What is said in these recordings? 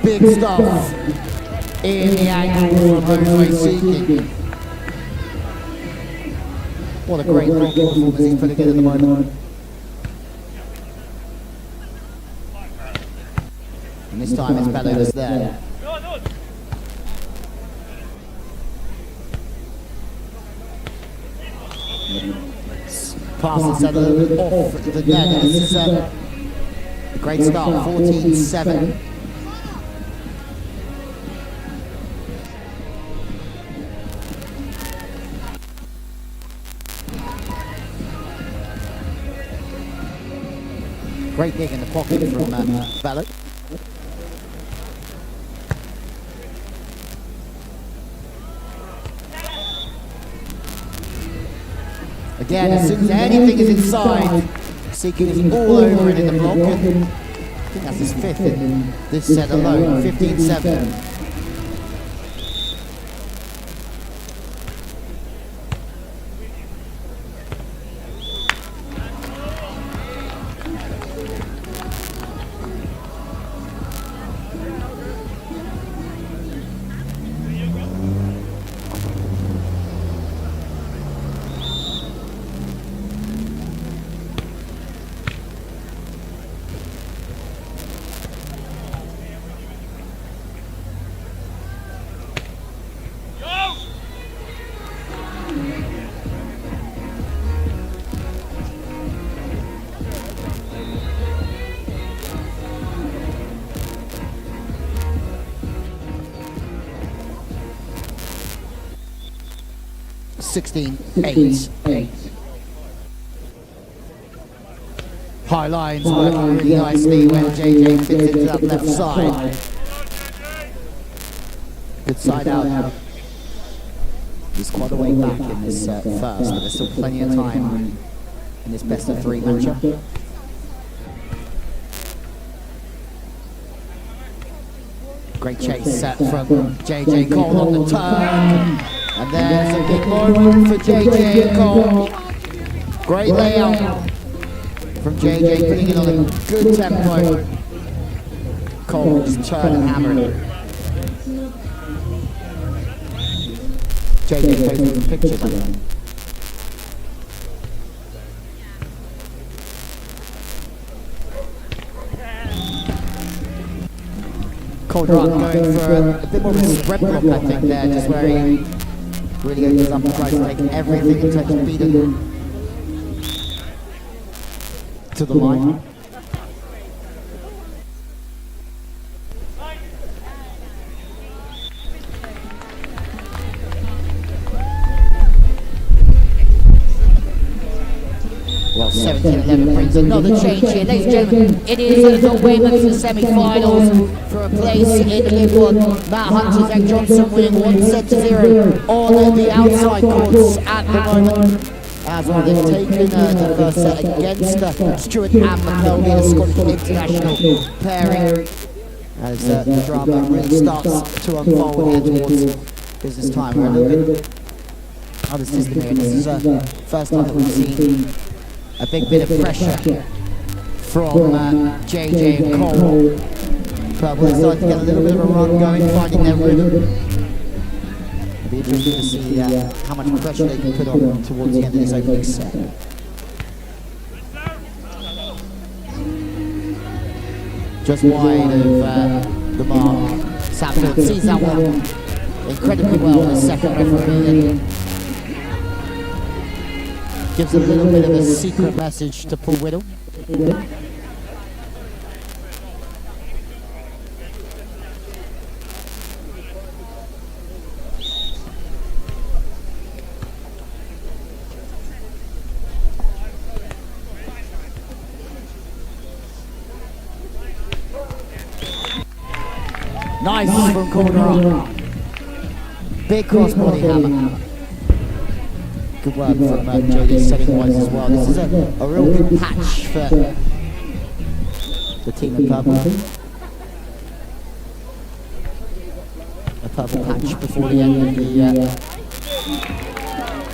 Big stuff in the angle from Rosemary Seeking. What a great blocking performance he's putting in at the moment. And this time it's Bello that's there. Pass instead of off the net. This is a great start, 14-7. Great dig in the pocket from Bello. Again, as soon as anything is inside, Seeking is all over it in the block. And I think that's his fifth in this set alone, 15-7. High lines working really nicely when JJ fits into that left side. Good side out. He's quite a way back in this first, but there's still plenty of time in this best of three matchup. Great chase set from JJ Cole on the turn. And there's a big moment for JJ and Cole. Great layout from JJ, putting it on a good tempo. Cole just turn and hammer it. JJ posting some pictures of it. Cole going for a bit more of a spread block, I think, there, just where he really goes up and tries to make everything in terms of beating to the line. Well, 17-11 brings another change here. Ladies and gentlemen, it is the Weymouth semi-finals for a place in the League One. Matt Hunter, Zach Johnson winning 1-0 on the outside courts at the moment. As well, they've taken the first set against Stewart and McKelvey, the Scottish international pairing. As the drama really starts to unfold here towards business time. We're a little bit out of system here. This is the first time that we've seen a big bit of pressure from JJ and Cole. But we're starting to get a little bit of a run going, finding their rhythm. It'll be interesting to see how much pressure they can put on towards the end of this opening set. Just wide of the mark. Sapfield sees that one incredibly well in the second referee. Gives a little bit of a secret message to Paul Whittle. Nice from corner up. Big crossbody hammer. Good work from JD setting wise as well. This is a real good patch for the team in purple. A purple patch before the end of the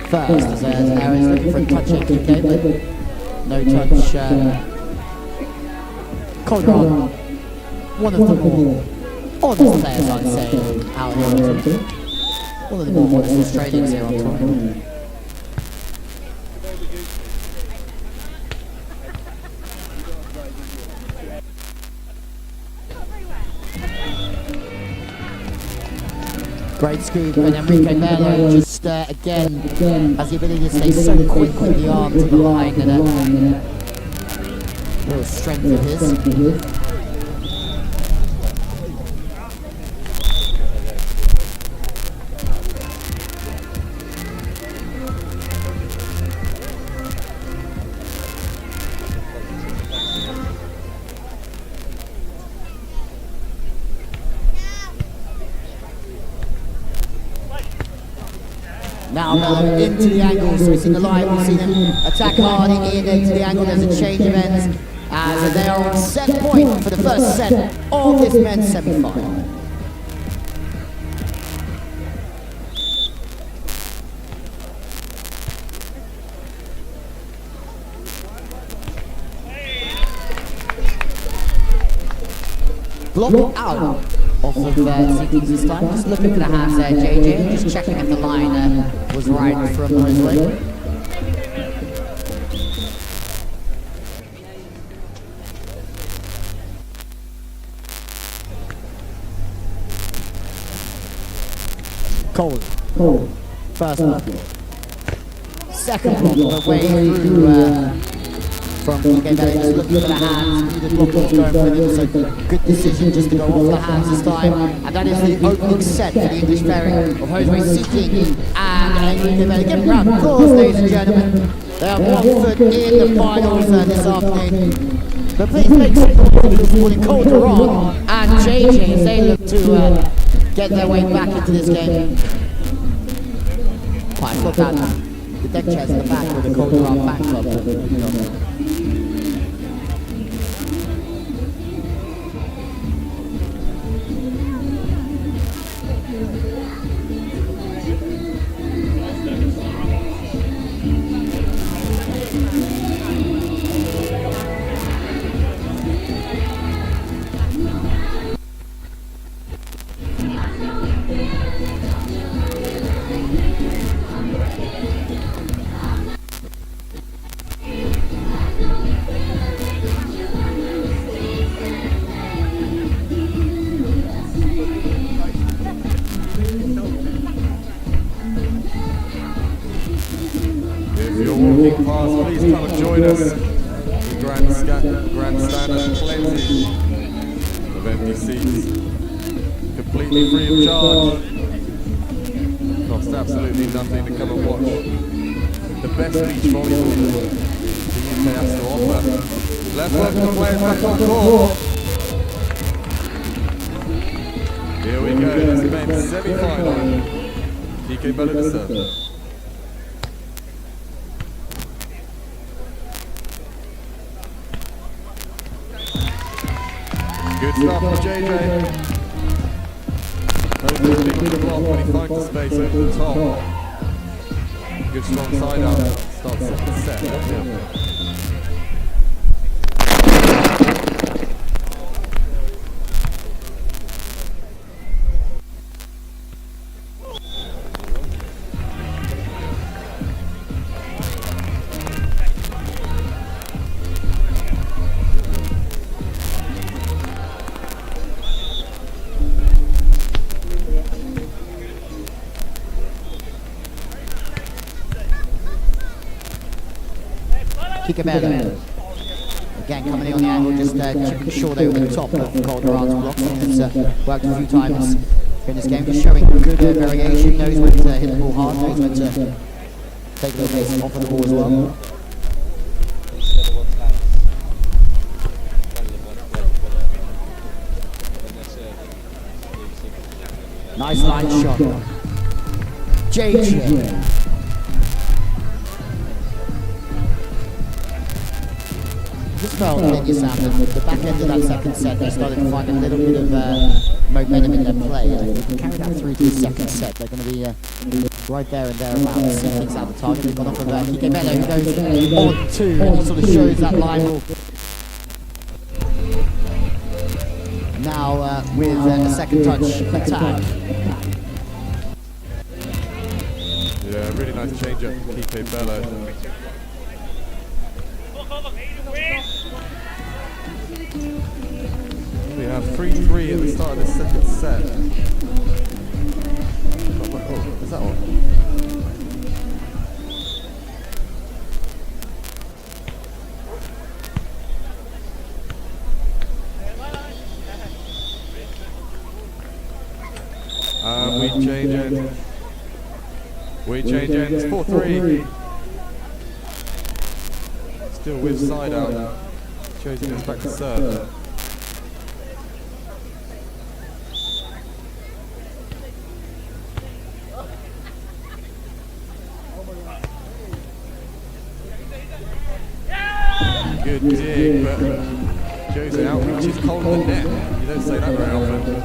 first. As Aaron's looking for a touch at UK, but no touch. Colgrant, one of them all. honest players, I'd say, out here. One of the more honest Australians here on tour. Great scoop, and Enrique Bello just again has the ability to stay so quick with the arm to the line, and real strength of his. Now Mello into the angle, so we've seen the line, we've seen him attack hard in into the angle. There's a change of ends as they are on set point for the first set of this men's semi-final. Block out off of CTs this time. Just looking for the hands there, JJ. Just checking if the line was right from his leg. Cold. First block. Second block, the way through from UKBT, just looking for the hands. Neither block was going for him, so good decision just to go off the hands this time. And that is the opening set for the English pairing of Jose Seeking and UKBT. Give them a round of applause, ladies and gentlemen. They have 1 foot in the finals this afternoon. But please make some noise for supporting Calderon and JJ as they look to get their way back into this game. Quite look at the deck chairs in the back with the Calderon back club. Walking past, please come and join us. The grandstand has plenty of empty seats, completely free of charge. Costs absolutely nothing to come and watch the best beach volleyball the UK has to offer. Let's welcome the players back on court. Here we go, this is men's semi-final. UKBT to serve. Good stuff for JJ. Hopefully picking the block when he finds the space over the top. Good strong side out. Starts second set. UKBT. Again, coming in on the angle, just chipping short over the top of Calderon's block. It's worked a few times in this game, just showing good variation. Knows when to hit the ball hard, knows when to take a little bit off of the ball as well. Nice line shot. JJ. Just felt in your sound the back end of that second set, they started to find a little bit of momentum in their play. And if they can carry that through to the second set, they're going to be right there and thereabouts. See things out the target. They've gone off of UKBT, who goes on two, and he sort of shows that line ball. Now now with a second touch attack. Yeah, really nice change up from Kike Bello. We have 3-3 at the start of the second set. Oh, is that one? We change ends. 4-3. Still with side out. Shows it goes back to serve. Good dig, but Jose outreaches cold in the net. You don't say that very often.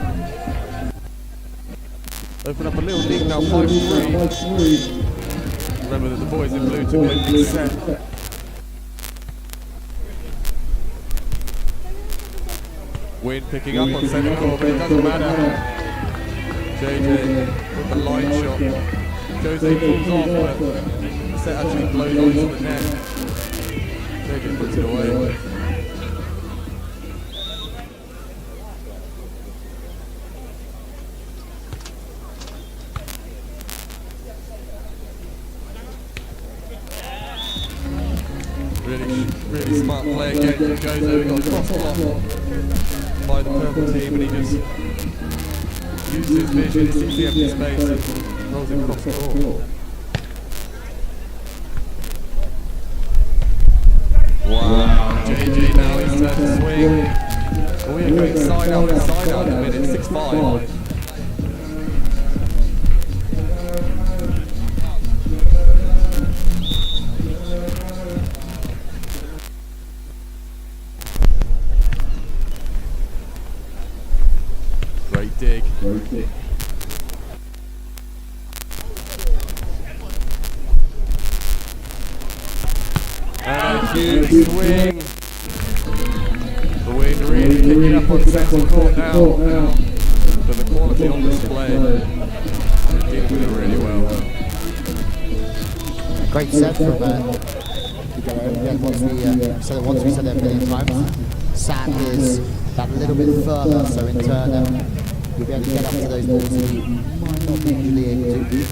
Open up a little lead now, 5-3. Remember that the boys in blue took a big set. Wind picking up on centre court, but it doesn't matter. JJ with the line shot. Jose pulls off, but the set actually blows onto the net. JJ puts it away. Really smart play again from Jose. We got a cross block by the purple team, and he just uses his vision, sees the empty space, and rolls it across the court. Wow, JJ now he's turned to swing. We are going side out and side out in a minute, 6-5. Great dig. And a huge swing. The wind really picking up on centre court now. But the quality on display. They're dealing with it really well. Great set from once we said that a million times. Sand is that little bit further, so in turn you'll be able to get up to those balls that you might not be usually able to.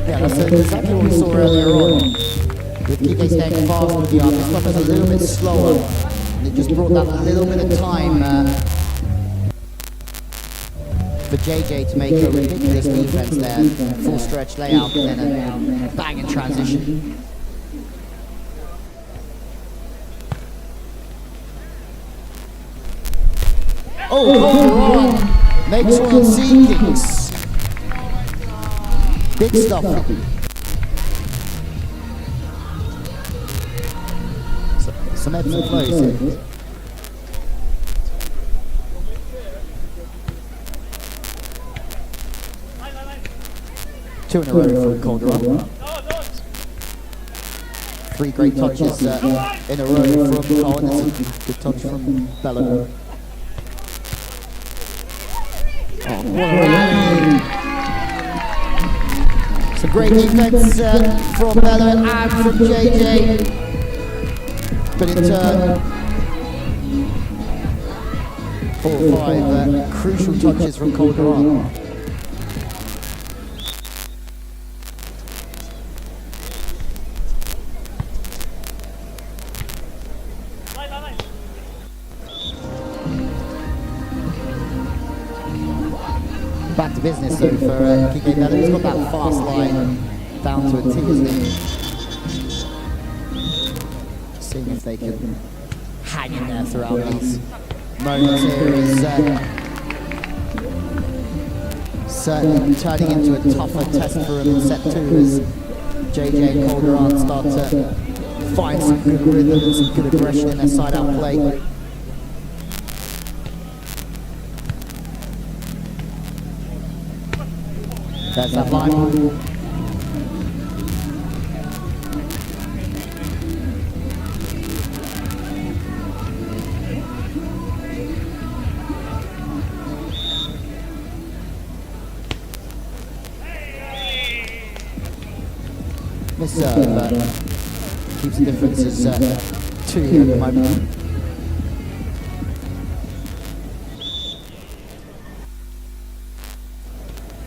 Yeah, that's exactly what we saw earlier on. With Kike staying fast with the arm, this stuff is a little bit slower. And it just brought that little bit of time for JJ to make a ridiculous defense there. Full stretch layout and then a bang in transition. Oh, Calderon makes one on Seekings. Big stuff. Some ebbs and flows here. Two in a row from Calderon. Three great touches in a row from Cohen. That's a good touch from Bello. Oh, what a rally. Some great defense from Bello and from JJ. But in turn, 4 or 5 crucial touches from Calderon. Back to business though for Kike Bello. He's got that fast line down to a T, isn't he? Seeing if they can hang in there throughout these moments here is certainly turning into a tougher test for him in set 2 as JJ and Calderon start to find some good rhythm and some good aggression in their side-out play. There's that line. Miss serve keeps the differences 2 here at the moment.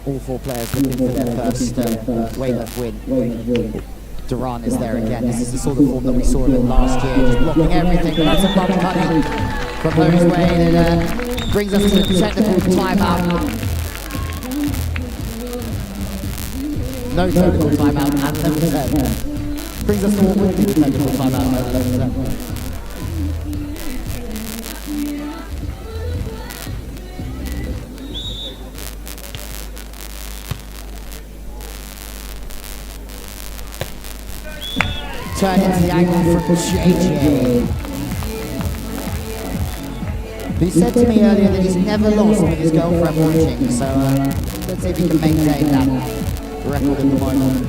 All 4 players looking for their first Weymouth win. Duran is there again. This is the sort of form that we saw of him last year, just blocking everything. But that's a bump cutting from Lowe's way, and it brings us to a technical timeout. No technical timeout at 11-10. Brings us to what would be the technical timeout at 11-10. Turn into the angle from JJ. He said to me earlier that he's never lost with his girlfriend watching, so let's see if he can maintain that record at the moment.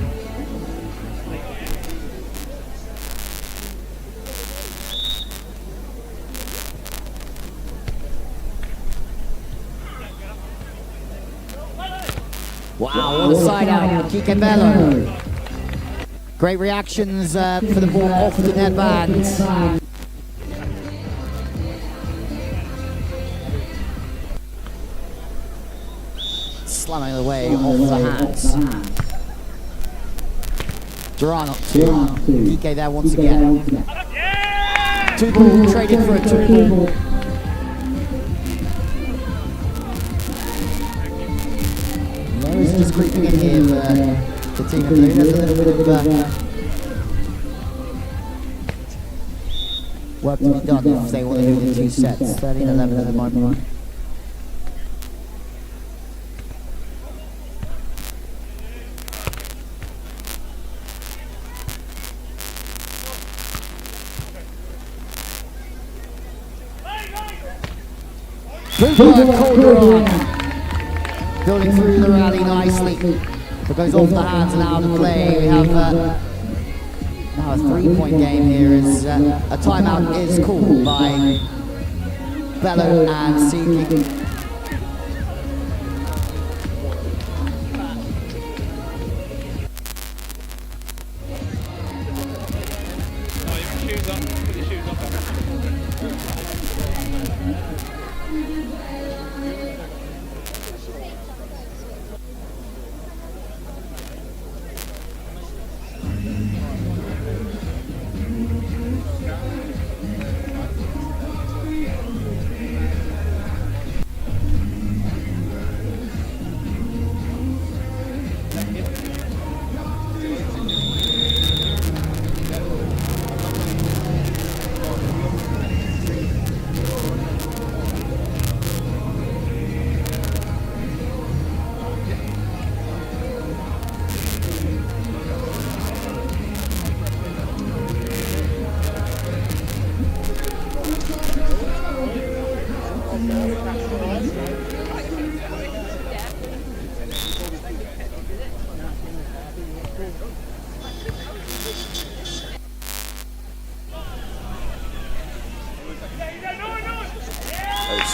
Wow, what a side out, Kike Bello. Great reactions for the ball off the net band. Slamming it away off the hands. Duran up to Kike there once again. 2 ball traded for a 2 ball. Lowe's just creeping in here for the team of blue. There's a little bit of work to be done if they want to do it in 2 sets. 13-11 at the moment. Calderon building through the rally nicely. It goes off the hands and out of play. We have now a 3-point game here as a timeout is called by Bello and Seeking.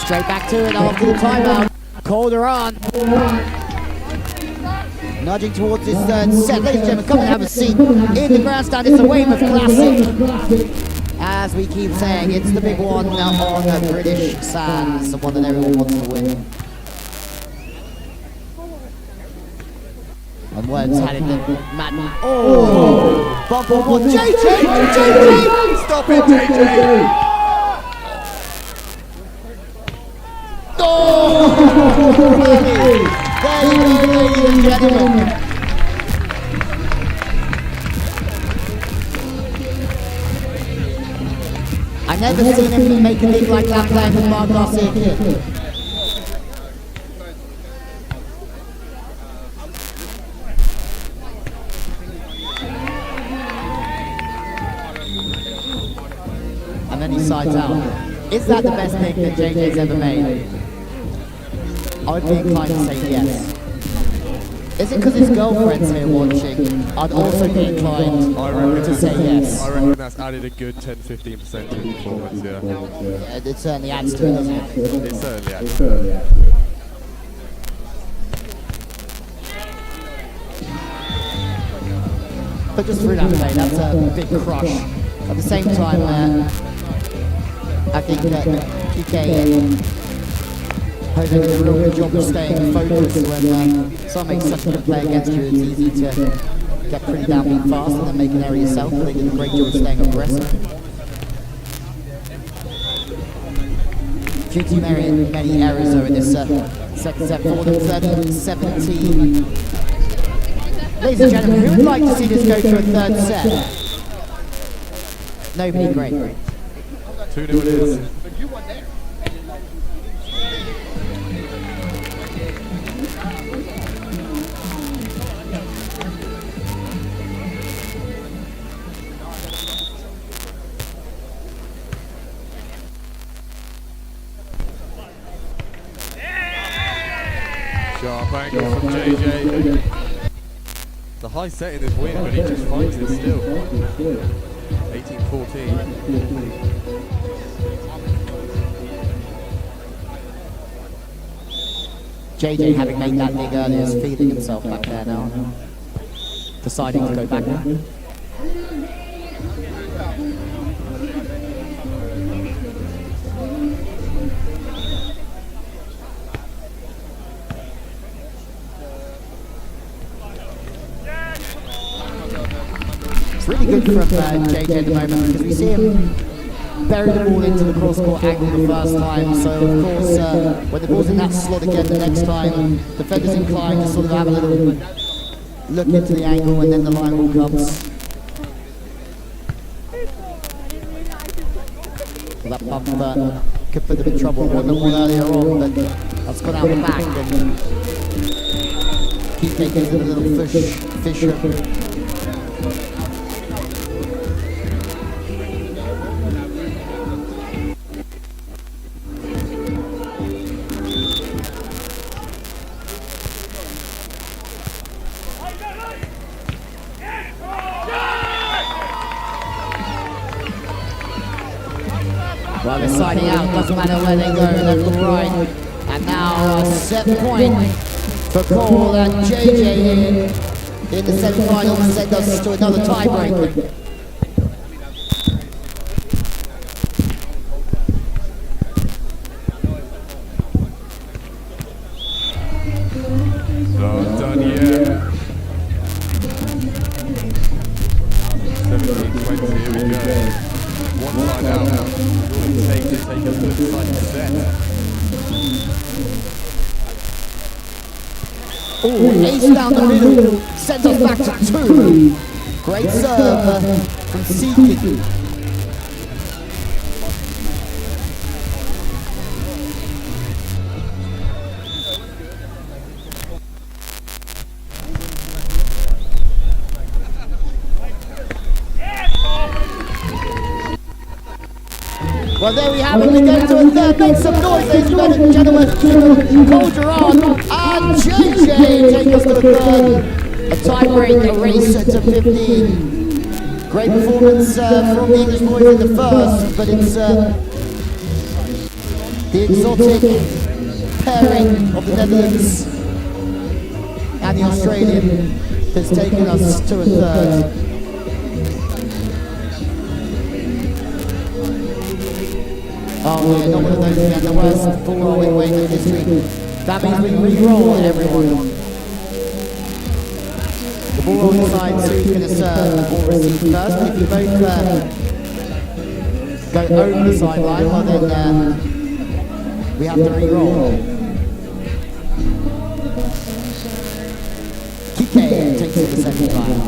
Straight back to it after the timeout. Calderon nudging towards his 3rd set. Ladies and gentlemen, come and have a seat in the grandstand. It's a Weymouth Classic. As we keep saying, it's the big one on the British sands, the one that everyone wants to win. And words had it that Madden. Oh! Bump on one. JJ! Stop it, JJ! Oh! There you go, ladies and gentlemen. I've never seen him make a leap like that playing with Mark Garcia. he sides out. Is that the best pick that JJ's ever made? I would be inclined to say yes. Is it because his girlfriend's here watching? I'd also be inclined to say yes. I reckon that's added a good 10-15% to the performance, yeah. Yeah, it certainly adds to it, doesn't it? It certainly adds. But just through that play, that's a big crush. At the same time, I think that PK and Jose did a real good job of staying focused when someone makes such a good play against you. It's easy to get pretty downbeat fast and then make an error yourself. But they did a great job of staying aggressive. Due to many errors though in this second set for them, 30-17. Ladies and gentlemen, who would like to see this go to a third set? Nobody, great. 2-0 it is. Sharp angle from JJ. The high set in this win, but he just finds it still. 18-14. JJ, having made that dig earlier, is feeling himself back there now. Deciding to go back now. It's really good from JJ at the moment because we see him bury the ball into the cross-court angle the first time. So of course, when the ball's in that slot again the next time, the defender's inclined to sort of have a little look into the angle and then the line ball comes. Well, that bump could put them in trouble. One more earlier on, but that's gone out the back and keep taking a little Fisher. Well, they're siding out, doesn't matter where they go, left or right. And now a set point for Cole and JJ here in the semi-final and send us to another tiebreak. Not done yet. 17-20, here we go. One side out. Take a good side set. Oh, ace down the middle, sends us back to 2. Great serve from Seeking. Well, there we have it. We go to a third. Make some noise, ladies and gentlemen. Cole Gerard and JJ take us to the third. A tie-break, a race to 15. Great performance from the English boys in the first, but it's the exotic pairing of the Netherlands and the Australian that's taken us to a third. Oh yeah, not one of those again, the worst full roll in Weymouth history. That means we re-roll everyone. The ball rolling side, so who's going to serve or receive first. If you both go over the sideline, well then we have to re-roll. Kike takes it the second time.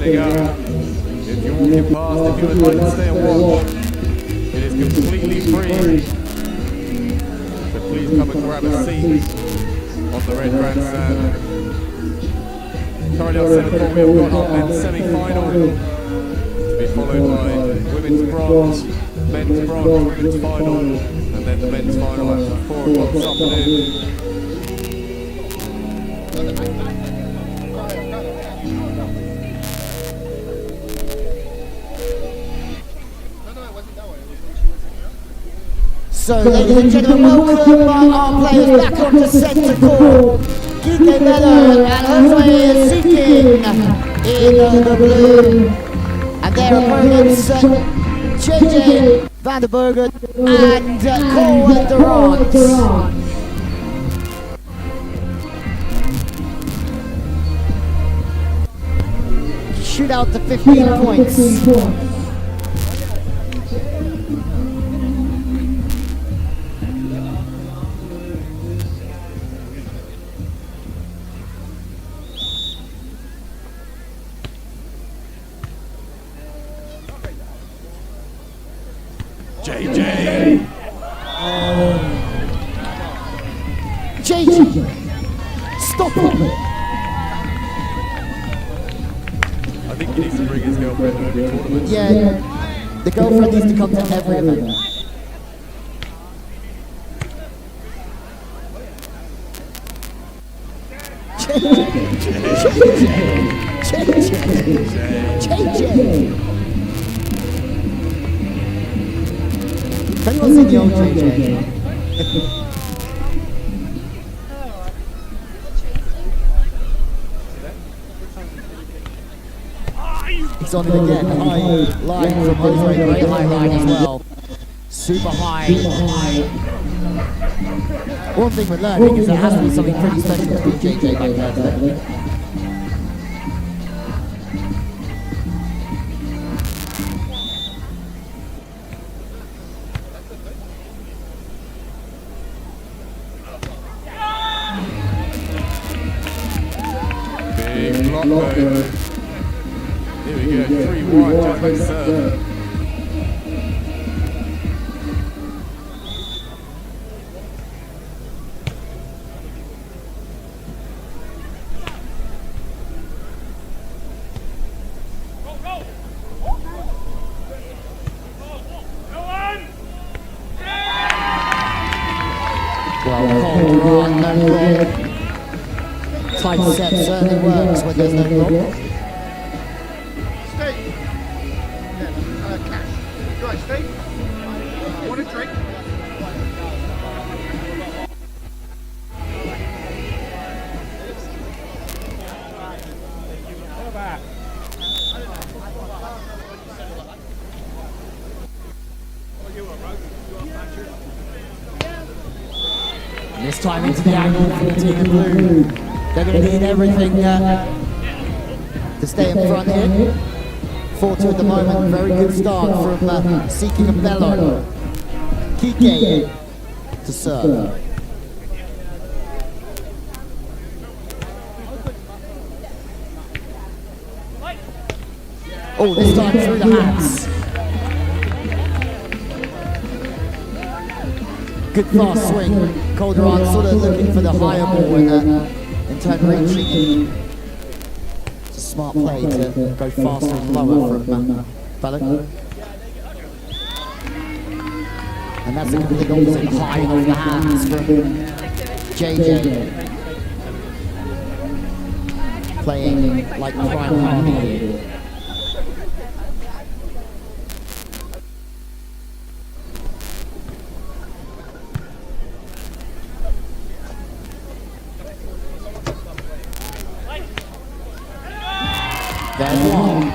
you go. If you're walking past, if you would like to stay and watch, it is completely free. So please come and grab a seat on the red grandstand. Currently on 7 court, we have got our men's semi-final to be followed by women's bronze, men's bronze, women's final, and then the men's final at 4 o'clock this afternoon. So, ladies and gentlemen, welcome our players back onto centre court. UKBT and Jose Seeking in the blue. And their opponents, JJ Van der Bergen and Cole Durant. Shoot out to 15 points. JJ! JJ! Stop it! I think he needs to bring his girlfriend to every tournament. Yeah, the girlfriend needs to come to every event. JJ! Can anyone see the old JJ? He's on it again. High line from Jose, great high line as well. Super high. One thing we're learning is there has to be something pretty special to beat JJ back there today. Big block though. Here we go, 3-1, judgment serve. Well, Cole Durant, no block. Tight set certainly works when there's no block. Steve. Yeah, cash. Right, Steve. Want a drink? This time into the angle for the team in blue. They're going to need everything to stay in front here. 4-2 at the moment. Very good start from Seeking and Bello. Kike to serve. Oh, this time through the hands. Good fast swing. Cole Durant sort of looking for the higher ball and in turn reaching. It's a smart play to go faster and lower from Bello. And that's the complete opposite, high off the hands from JJ. Playing like prime Hardy here. There's one.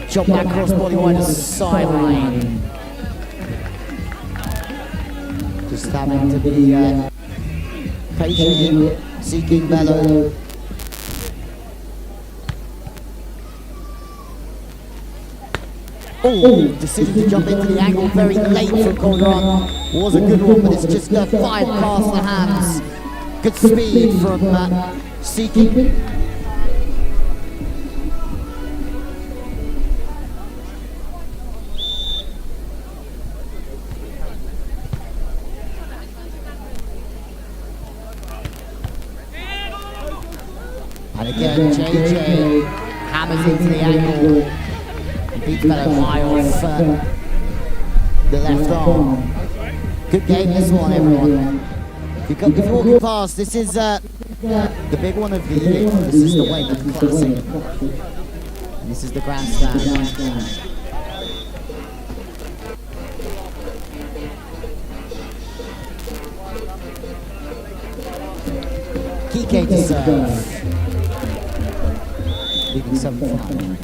Shot back cross body wide to the sideline. Just having to be patient here, Seeking Bello. Oh, decision to jump into the angle very late from Cole Durant. Was a good one, but it's just fired past the hands. Good speed from Seeking. And again, JJ hammers into the angle and beats Bello high off the left arm. Good game this one, everyone. If you're walking past, this is the big one of the year. This is the Weymouth Classic. And this is the grandstand. Kike to serve. Leaving 7-5.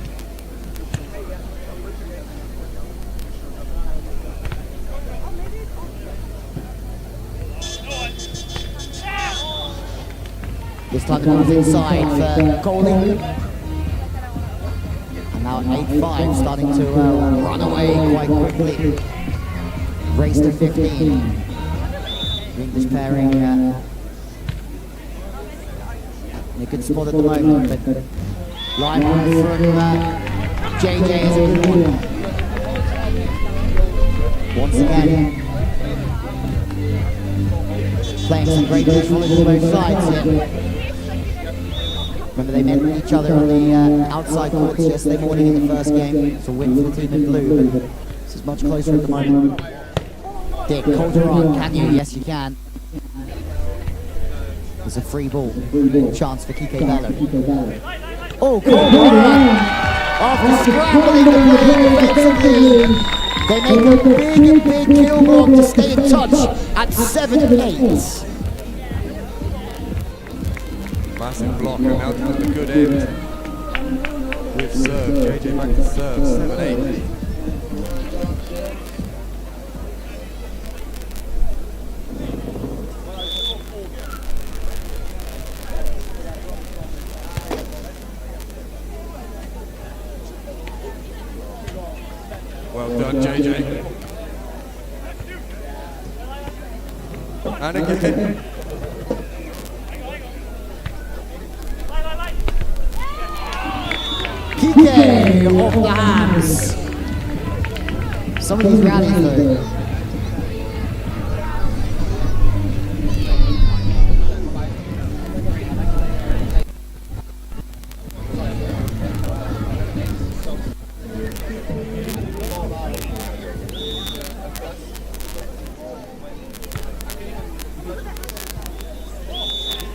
This time it comes inside for Coley. And now 8-5, starting to run away quite quickly. Race to 15. The English pairing in a good spot at the moment, but line from JJ is a good one. Once again, playing some great volleyball on both sides here. Remember, they met each other on the outside courts yesterday morning in the first game. It's a win for the team in blue, but this is much closer at the moment. Dick, Calderon, can you? Yes, you can. There's a free ball. Chance for Kike Bello. Oh, Calderon! After scrambling defensively, they make a big kill block to stay in touch at 7-8. Massive block, and now comes the good end with serve. JJ back to serve, 7-8. Well done, JJ. And again. Kike off the hands. Some of these rallies though.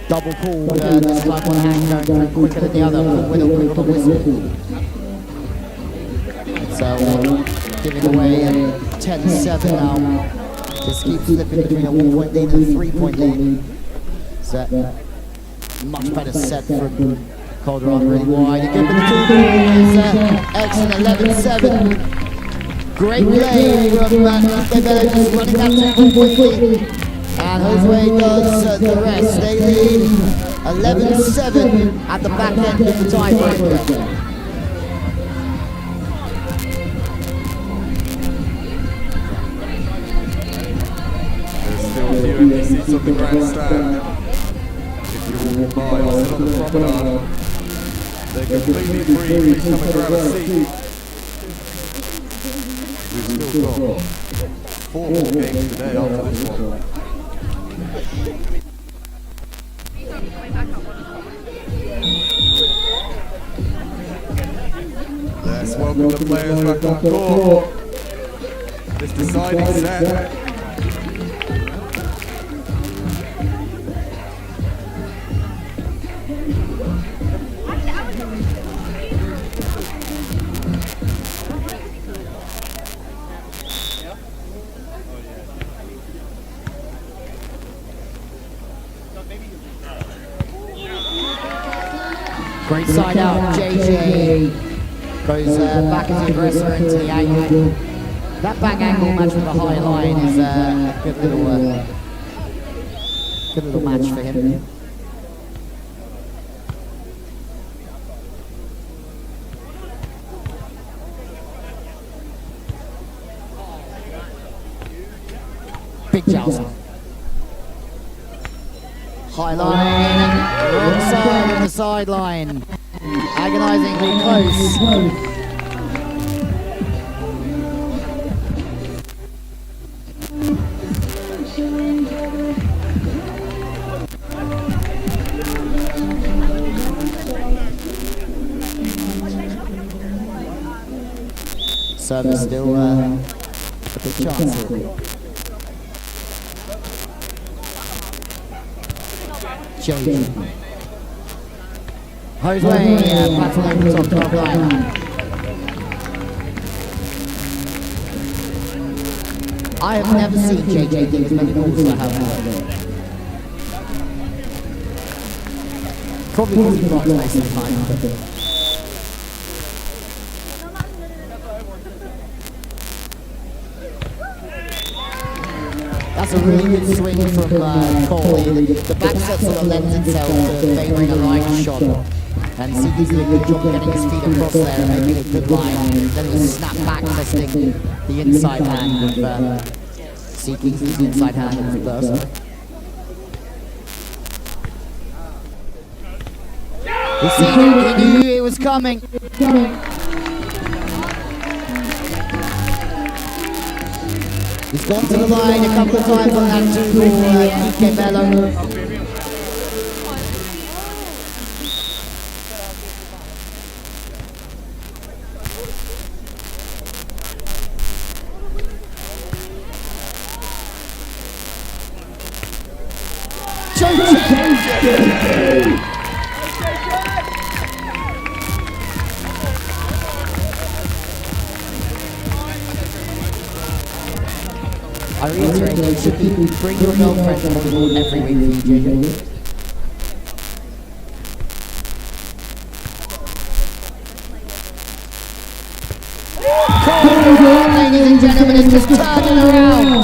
Double called, this time one hand going through quicker than the other, with a quick on the whistle. So, giving away 10-7 now. This keeps slipping between a 1-point lead and a 3-point lead. Set. Much better set from Calderon, really wide. Again, but the two is excellent, 11-7. Great play from Kike Bello, just running that too quickly. And Josue does the rest. They lead 11-7 at the back end of the tiebreaker. There's still a few empty seats on the grandstand. If you walk by or sit on the promenade, they're completely free. Please come and grab a seat. We've still got 4 more games today after this one. Let's welcome the players back on court. This deciding set. Great side out, JJ goes back as the aggressor into the angle. That back angle match with the high line is a good little match for him. Big joust. High line, wrong side on the sideline. Agonizingly close. service still a big chance here. JJ. Jose, battle over the top line. I have never seen JJ do as many balls as I have. Probably because he blocks most of the time. That's a really good swing from Cole. The back set sort of lends itself to favouring a line shot. And Seeky's doing a good job getting his feet across there and making a good line. Then he'll snap back, testing the inside hand of Seeky's inside hand of the burst. He knew it was coming. He's gone to the line a couple of times on that two-ball UKBT. I reiterate, you should bring your girlfriend to volleyball every week for you, JJ. Ladies and gentlemen, it's just turning around.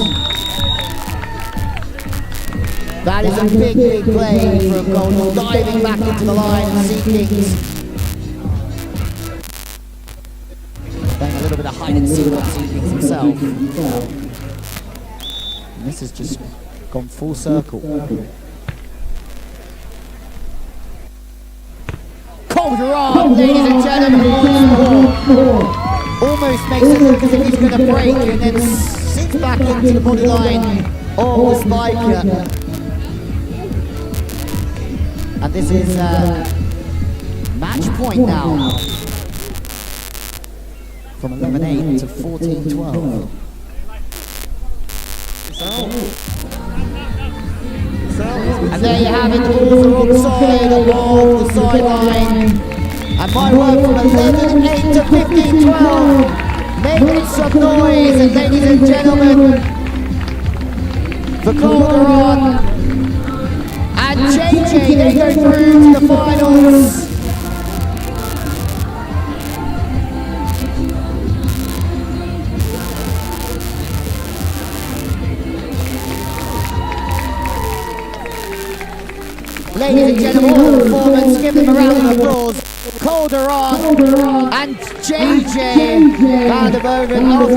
That is a big, big play from Goldwell, diving back into the line and seeking. Playing a little bit of hide and seek on Seekings himself. And this has just gone full circle. Calderon, ladies and gentlemen, almost makes it look as if he's going to break and then sinks back into the body line of the spiker. And this is match point now. From 11-8 to 14-12. And there you have it, balls are on side of the sideline. And my word, from 11-8 to 15-12, making some noise, and ladies and gentlemen, for Calderon and JJ, they go through to the finals. Ladies and gentlemen, all the performance, give them a round of applause. Calderon and JJ Van der Boven are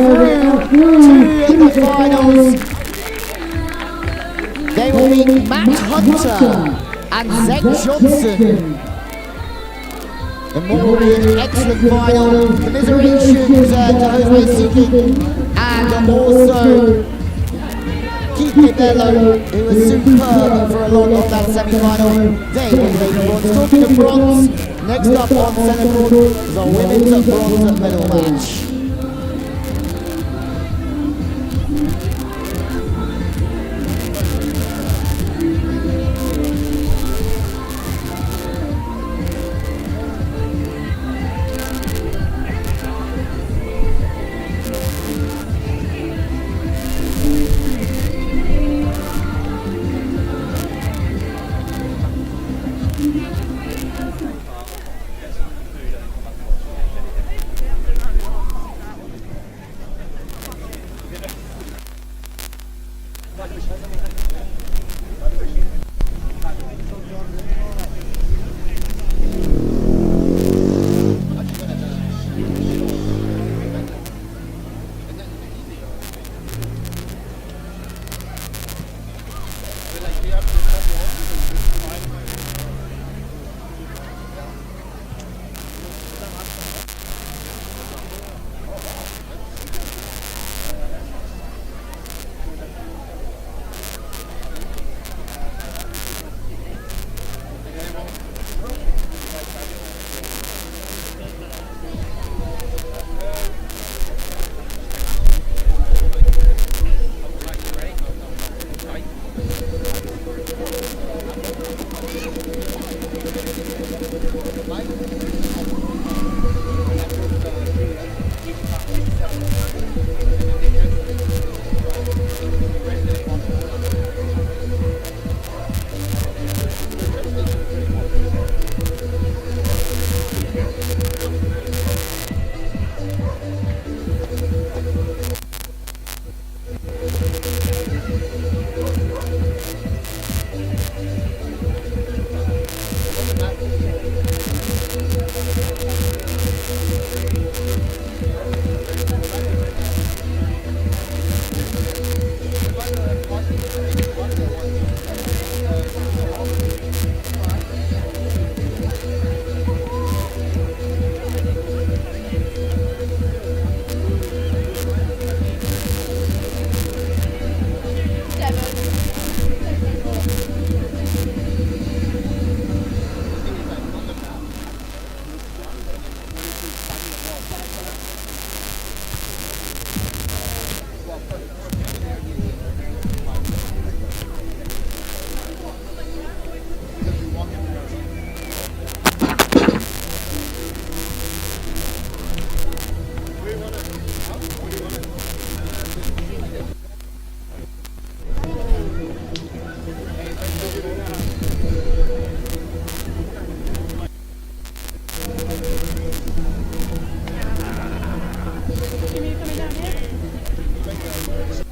through to the finals. They will meet Matt Hunter and Zach Johnson. And what will be an excellent final. Commiserations to Jose Seeking and also Kike Bello, who was superb for a lot of that semi-final. They will play the bronze. Talking of bronze, next up on centre court is our women's bronze medal match. asking me coming down here? Is that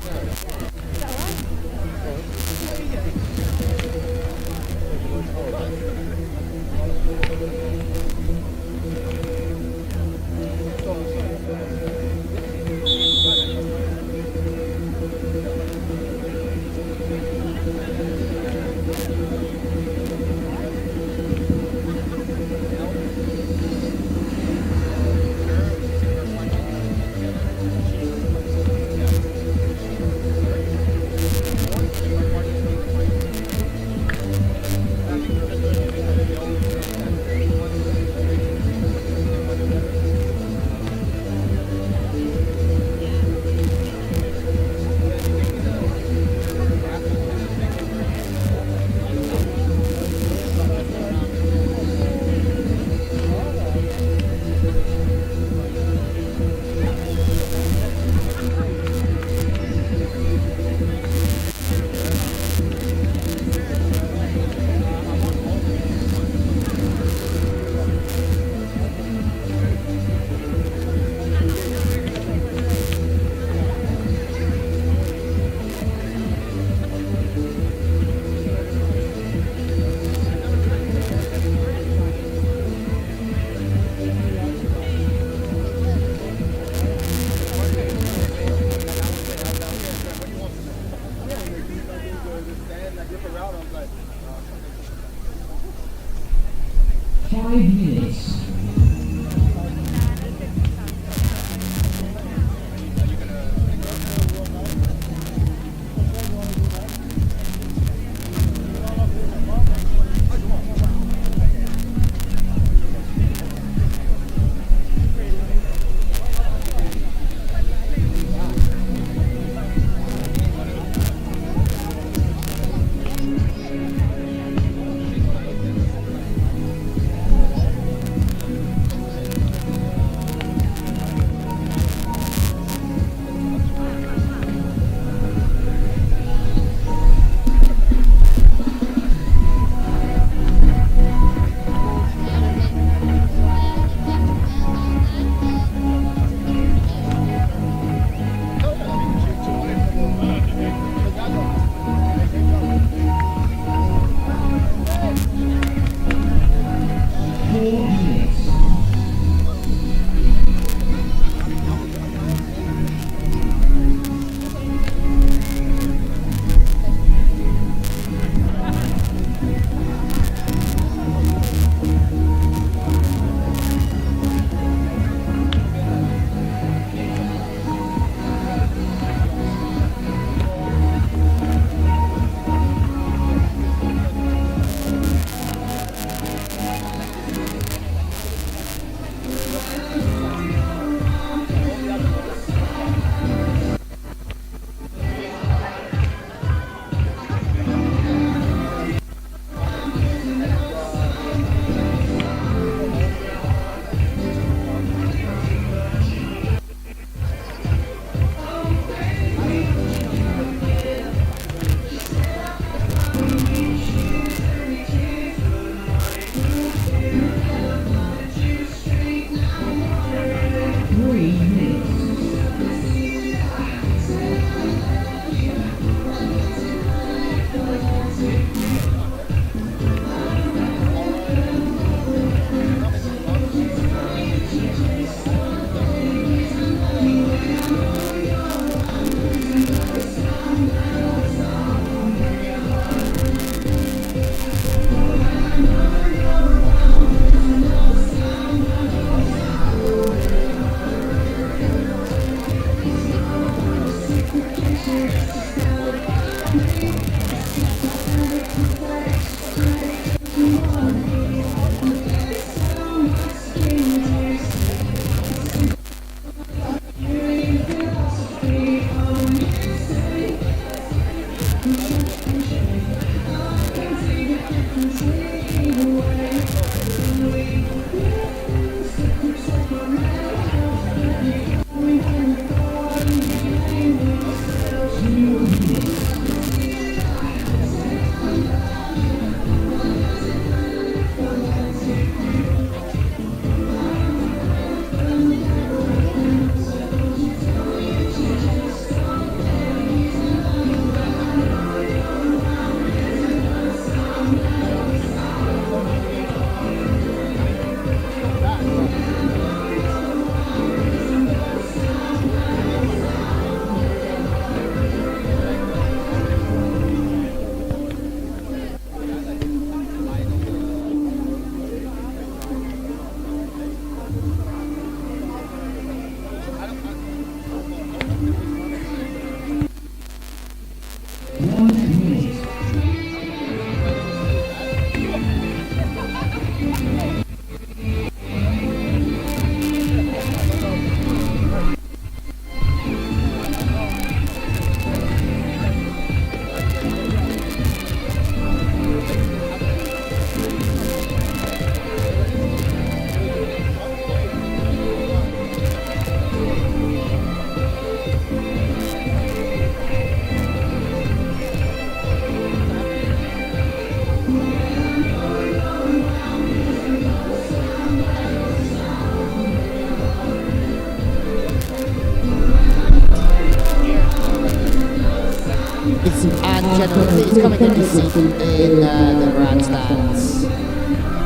and gentlemen, please come and get your seat in the grandstands.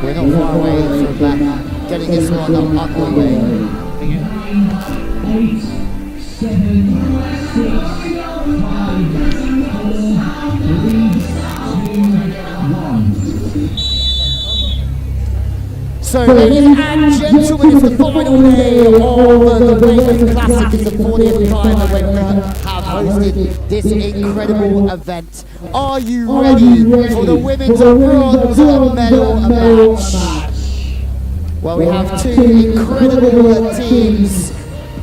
We're not far away from getting this one underway. 8, 7, 6, 5, 4, 3, 2, 1. So, ladies and gentlemen, it's the final day of the Weymouth Classic. It's the 40th time that Weymouth have hosted this incredible event. Are you ready for the women's bronze medal match? Well, we have two incredible teams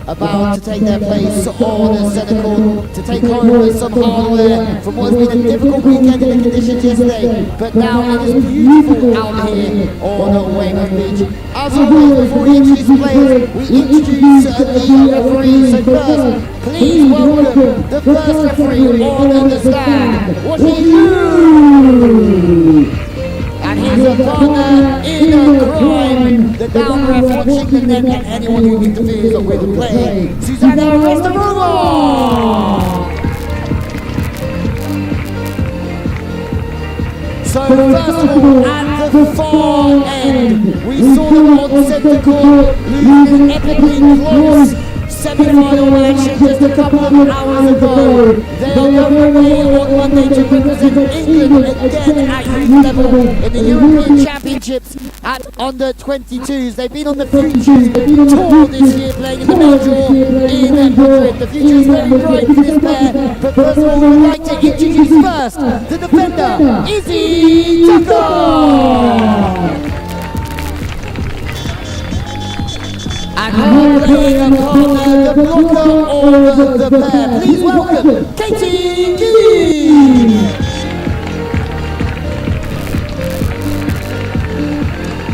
about to take their place on the centre court to take home with some hardware from what has been a difficult weekend in the conditions yesterday, but now it is beautiful out here on Weymouth Beach. As always, before we introduce the players, we introduce the referees. So first, please welcome the first referee on the stand, Washington Yu! And he's a partner in a crime, the down ref watching the net and anyone who interferes with the play, Susanna Restorova! So first of all, at the far end, we saw them on centre court losing an epically close semi-final match just a couple of hours ago. They'll go away on Monday to represent England again at youth level in the European Championships at under-22s. They've been on the Futures Tour this year, playing in the Major in Madrid. The future is very bright for this pair, but first of all, we would like to introduce first the defender, Izzy Tucker! And her playing a partner, the blocker of the pair. Please welcome Katie Gee!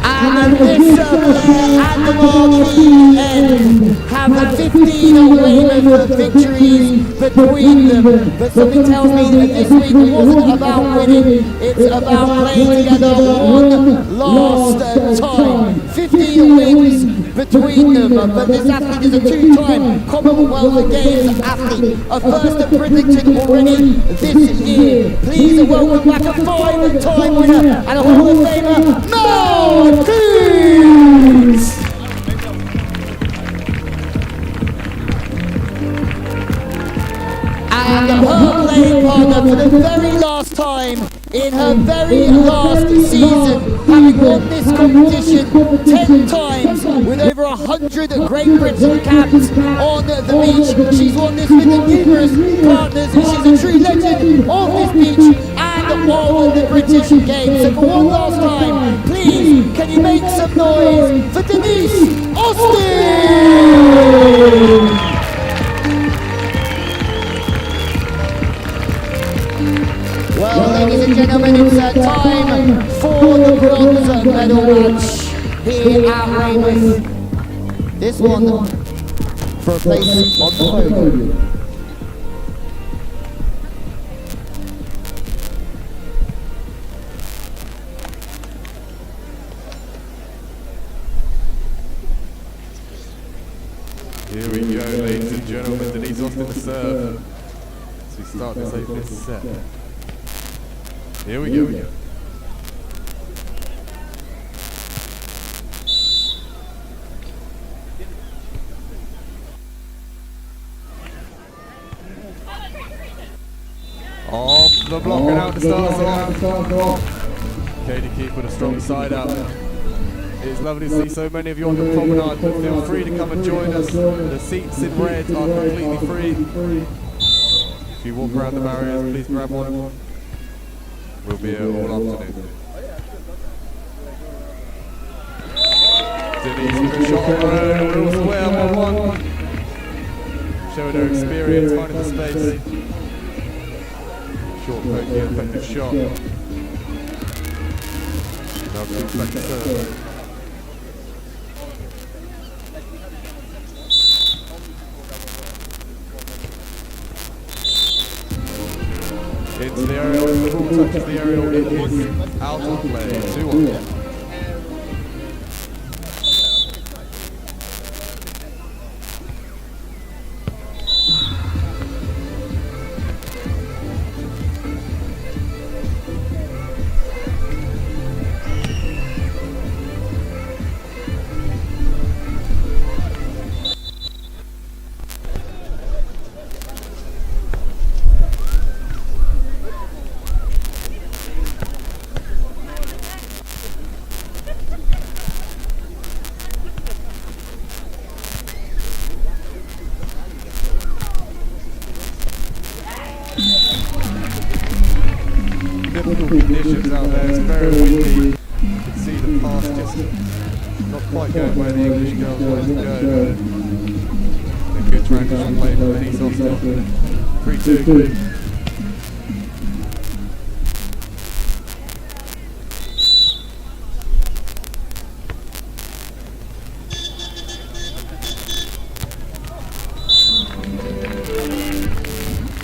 And this at the marquee end have 15 Weymouth victories between them. But something tells me that this week wasn't about winning, it's about playing together one last time. 15 wins between them, but this athlete is a two-time Commonwealth Games athlete, a first at Bridlington already this year. Please welcome back a 5-time winner and a Hall of Famer, Mel Coons! And her playing partner for the very last time in her very last season, having won this competition 10 times with over 100 Great Britain caps on the beach. She's won this with numerous partners and she's a true legend of this beach and of the British Games. So for one last time, please, can you make some noise for Denise Austin? Well, ladies and gentlemen, it's time for the bronze medal match here at Weymouth. This one for a place on the podium. Here we go, ladies and gentlemen. Denise Austin to serve as we start this 8th set. Here we go. Off the block and out the start off. Katie Keefe with a strong side out. It's lovely to see so many of you on the promenade, but feel free to come and join us. The seats in red are completely free. If you walk around the barriers, please grab one. We'll be here all afternoon. Denise with a shot on her own, real square by one. Showing her experience, finding the space. Short pokey, effective shot. Now Keefe back to serve. Into the aerial, the ball touches the aerial, it is out of play, 2-1. Difficult conditions out there, it's very windy. You can see the pass just not quite going where the English girls wanted to go. A good transition play from Denise Austin. 3-2.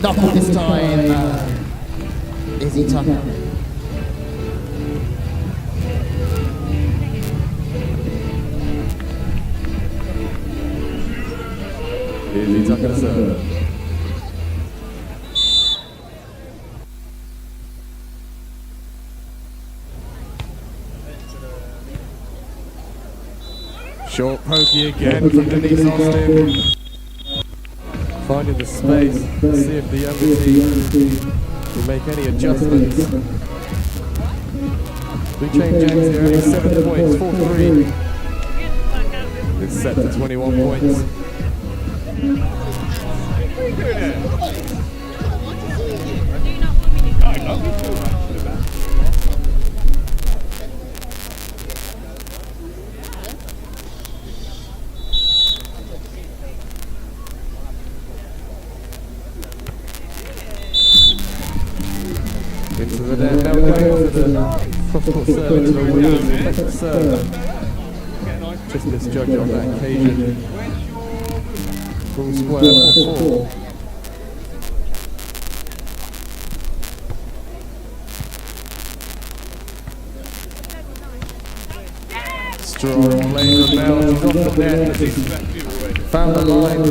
Knock off this time, Izzy Tucker. Izzy Tucker to serve. Short pokey again from Denise Austin. Finding the space, see if the younger team will make any adjustments. We change James here, only 7 points, 4-3. It's set to 21 points. Into the net, now we're going for the cross-court serve into the wheels, effective serve. Just misjudged on that occasion. Full square for 4. Strong playing the bell, he's off the net, found the line.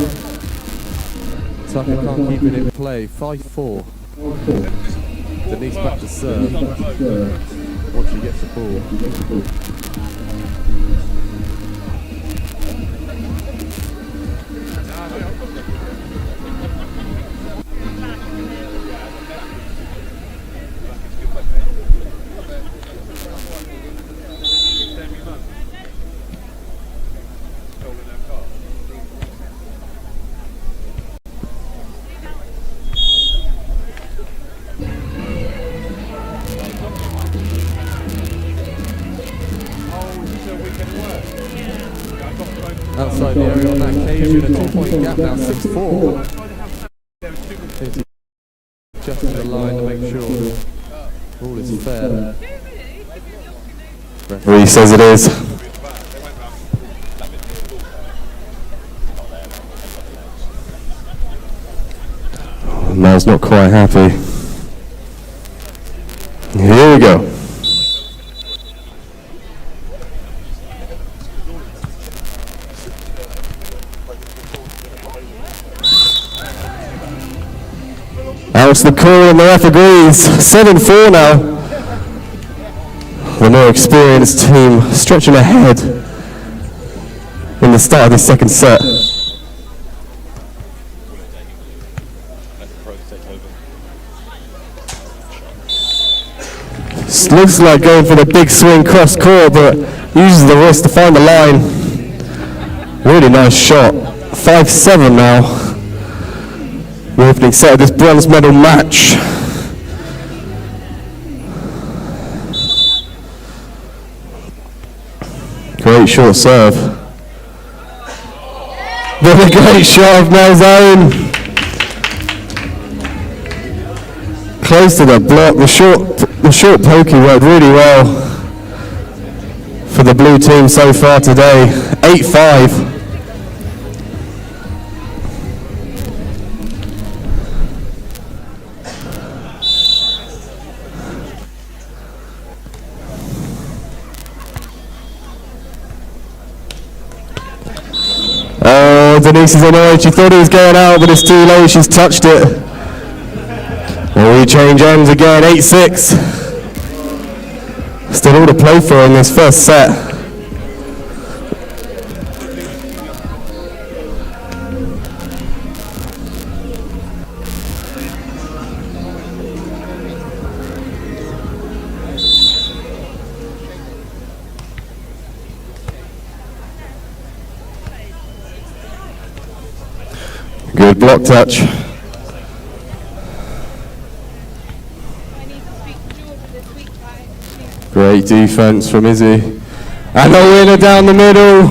Tucker can't keep it in play, 5-4. Denise back to serve once she gets the ball. Outside the area on that occasion, a 2-point gap now, 6-4. Just to the line to make sure all is fair. Referee says it is. Mel's not quite happy. Here we go. Out to the call and the ref agrees. 7-4 now. The more experienced team stretching ahead in the start of the second set. This looks like going for the big swing cross court, but uses the wrist to find the line. Really nice shot. 5-7 now. The opening set of this bronze medal match. Great short serve. Then a great shot of Mel's own. Close to the block. The short pokey worked really well for the blue team so far today. 8-5. Denise is annoyed. She thought it was going out, but it's too late. She's touched it. And we change ends again. 8-6. Still all to play for in this first set. Good block touch. Great defense from Izzy. And the winner down the middle.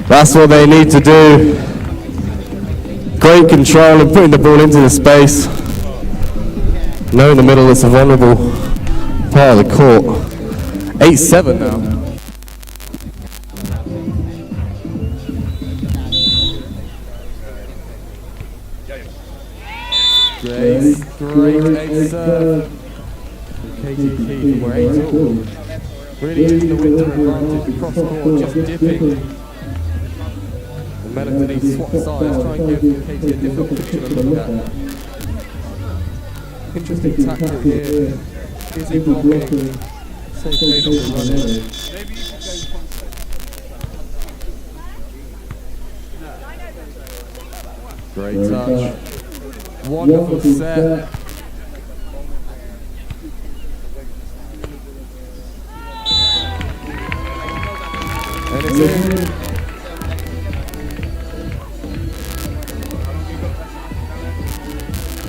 That's what they need to do. Great control and putting the ball into the space. No, in the middle, it's a vulnerable part of the court. 8-7 now. Great ace serve. Katie Key for 8-all. Really using the winter advantage, cross court, just dipping. And Melody needs to swap sides, try and give Katie a different picture to look at. Interesting tactic here. Izzy blocking. Safe Kate off the running. Great touch. Wonderful set. And it's in.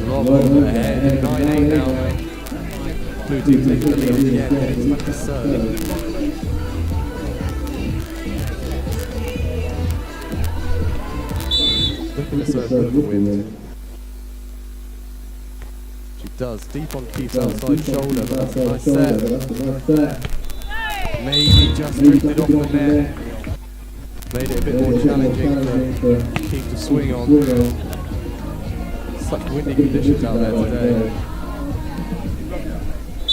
Rob ahead, 9-8 now. Blue team taking the lead again, heading back to serve. Look at the serve for the wind. She does, deep on Keith's outside shoulder, but that's a nice set. Maybe just drifted off the net. Made it a bit more challenging for Keith to swing on. Such windy conditions out there today.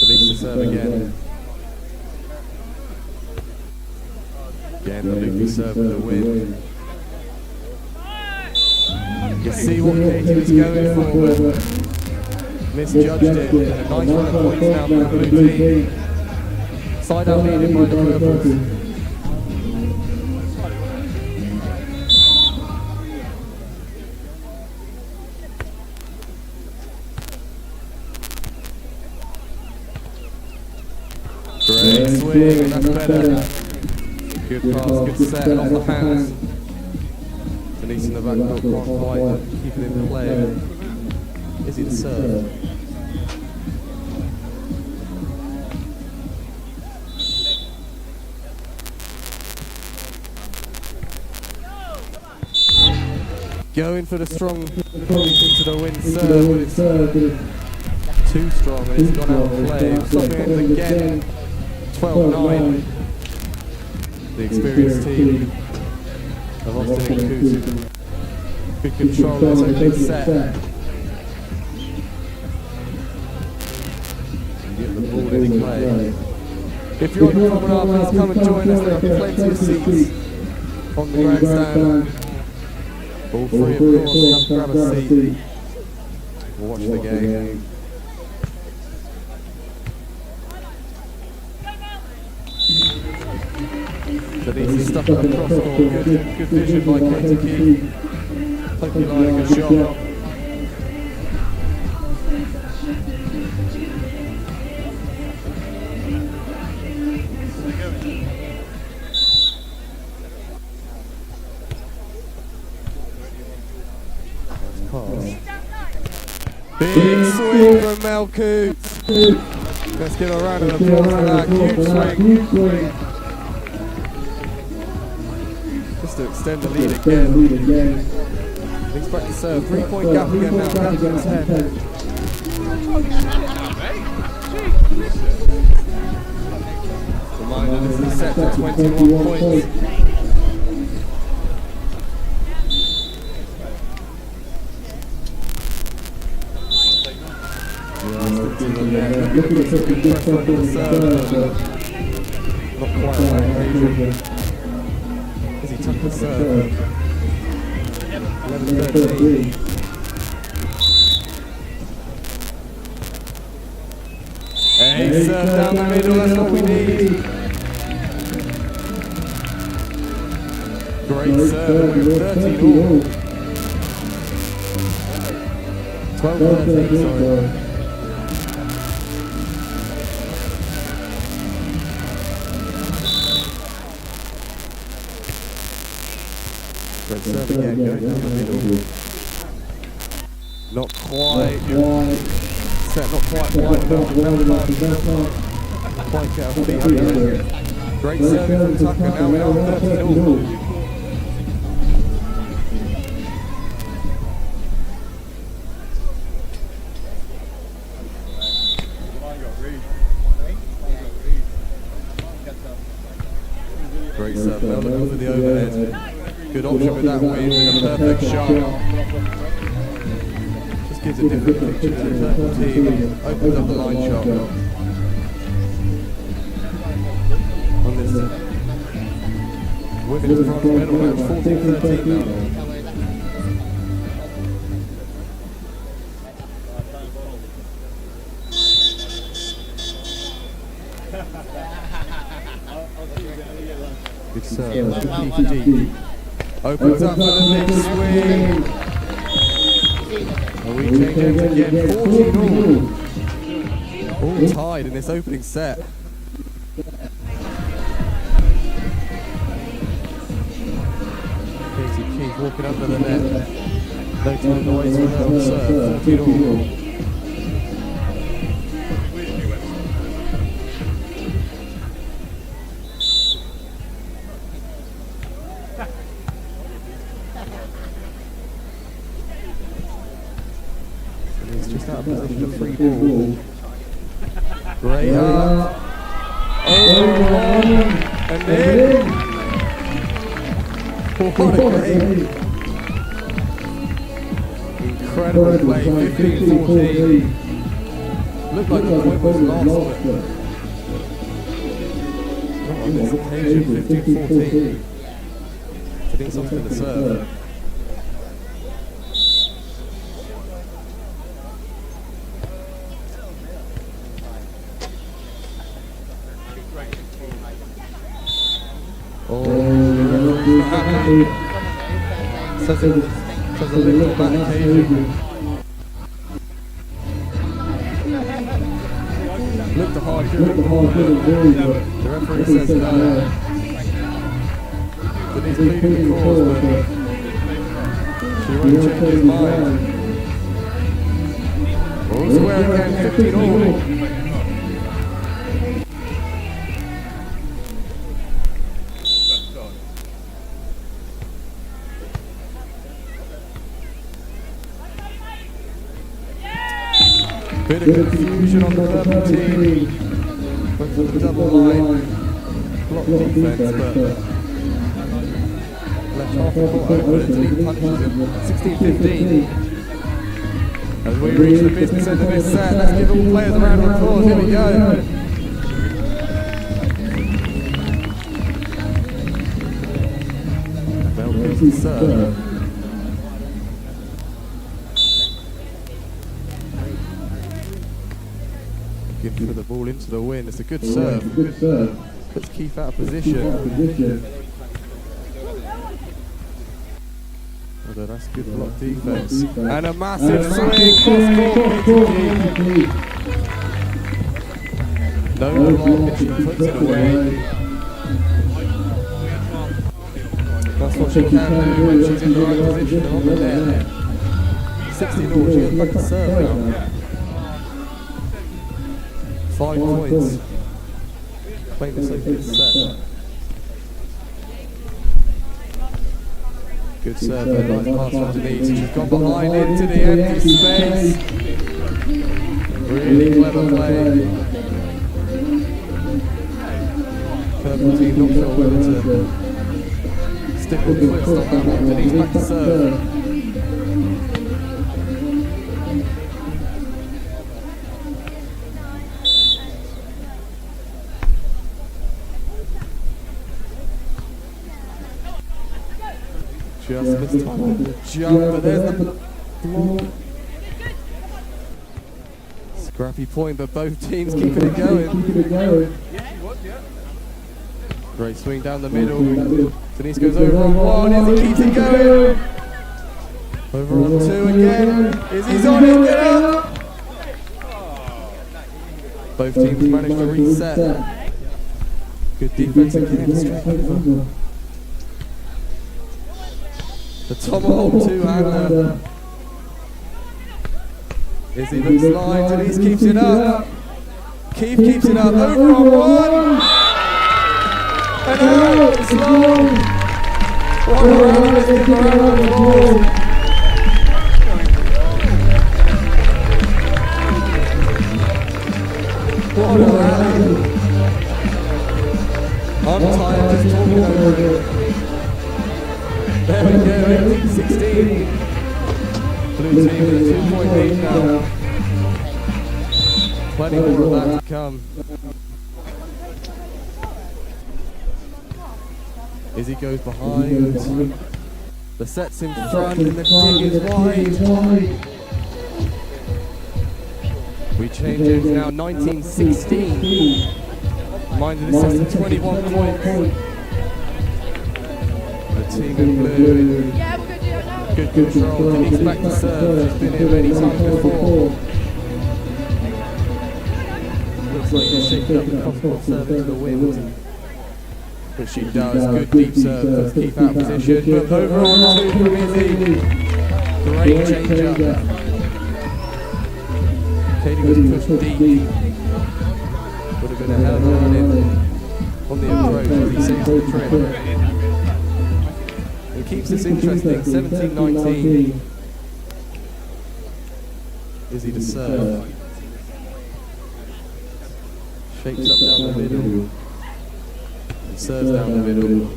Release the serve again. Again, the loopy serve with the win. You can see what Katie was going for, but misjudged it. And a nice run of points now for the blue team. Side out leading by the purples. Great swing, and that's better. Good pass, good set, off the hands. Denise in the back door can't quite keep it in play. Izzy the serve. Going for the strong into the wind serve, but it's too strong and it's gone out of play. Stopping it again, 12-9. The experienced team of Austin and Coos. Good control, there's a big set. And get the ball in play. If you're on the promenade, please come and join us. There are plenty of seats on the grandstand. All free, of course, come grab a seat. Watch the game. Denise stuck on the cross court. Good vision by Katie Key. Hopefully line a good shot. Big swing from Mel Coots. Let's give a round of applause for that. Huge swing. Just to extend the lead again. He's back to serve. 3-point gap again now. Captain's head. Reminder, this is set to 21 points. Not quite on that occasion. As he took the serve. 11-13. Hey, serve down the middle, that's what we need. Great serve, we're 13-all. 12-13, sorry. Great serve again, going down the middle. Not quite. Set not quite wide enough. quite get her feet under it. Great serving from Tucker, now we are 13 all. Great serve, now looking for the overhead. Good option with that win and a perfect shot. Just gives a different picture to the purple team and opens up the line shot. On this women's bronze medal match, 14-13 now. Good serve, deep. Opens up for the big swing. And we change ends again, 14 all. All tied in this opening set. Casey Keith walking under the net. No time to waste for her on serve, 14 all. Just out of position, a free ball. Great up. Over one. And in. What a game. Incredible play. 15-14. Looked like the point was lost, but not on this occasion. 15-14. I think something to the serve. Says a little bad occasion. Looked a hard kill, the referee says no. But he's pleading the cause, but she won't change his mind. All square again, 15 all. Bit of confusion on the purple team. Went for the double line block defense, but left half the court open until he punishes him. 16-15. As we reach the business end of this set, let's give all players a round of applause. Here we go. Bell picks the serve. Looking for the ball into the wind. It's a good serve. Puts Keith out of position. Although that's good block defense. And a massive swing. Cross court. No block. She puts it away. That's what she can do when she's in the right position on the net. 16 all. She has back to serve now. 5 points. Playing this open set. Good serve, but nice pass from Denise. She's gone behind into the empty space. Really clever play. Purple team not sure whether to stick with the twist on that one. Denise back to serve. Just missed time on the jump, but there's the block. Scrappy point, but both teams keeping it going. Great swing down the middle. Denise goes over on one, Izzy keeps it going. Over on two again. Izzy's on it, get up! Both teams managed to reset. Good defense again, straight over. The tomahawk two-hander. Izzy looks live, Denise keeps it up. Keith keeps it up, over on one. And out, slow. One around, let's give her a round of applause. What a rally. I'm tired just talking over it. There we go, 18-16. Blue team with a 2-point lead now. Plenty more of that to come. Izzy goes behind. The set's in front and the dig is wide. We change it now 19-16. Mind you, this is 21 points. The team in blue, good control. Denise back to serve. She's been here many times before. Looks like she's shaking up the cross-court serve into the wind. But she does. Good deep serve. Puts Keith out of position. But over on two from Izzy. Great change-up. Katie was pushed deep. Would have been a hell of a run in on the approach as he saves the trip. It keeps this interesting, 17-19. Izzy to serve. Shakes up down the middle. And serves down the middle.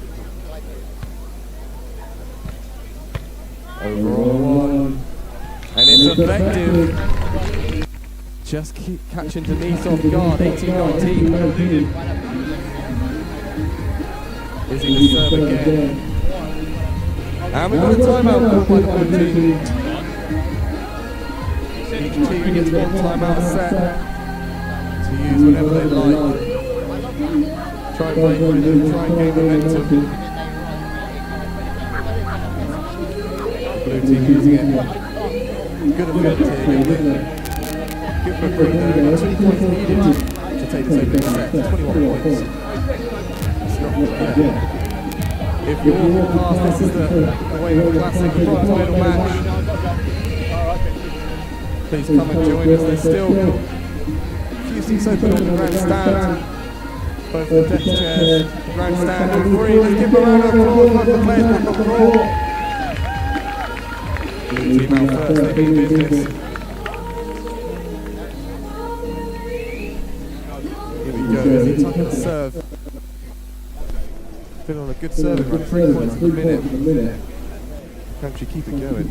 Over on one. And it's effective. Just keep catching Denise off guard, 18-19. Izzy to serve again. And we've got a timeout called by the blue team. Each team gets one timeout set to use whenever they like. Try and break rhythm, try and gain momentum. Blue team using it. Good effect here, good. Good for a breather, 2 points needed to take this opening set, 21 points. It's not good yet. If you walk past, this is the Weymouth Classic front middle match. Please come and join us, there's still a few seats open on the grandstand. Both the deck chairs, the grandstand, all three. Let's give a round of applause, one for players back on the floor. Blue team out first, they mean business. Izzy Tucker to serve. Been on a good serving run, 3 points per minute. Can actually keep it going.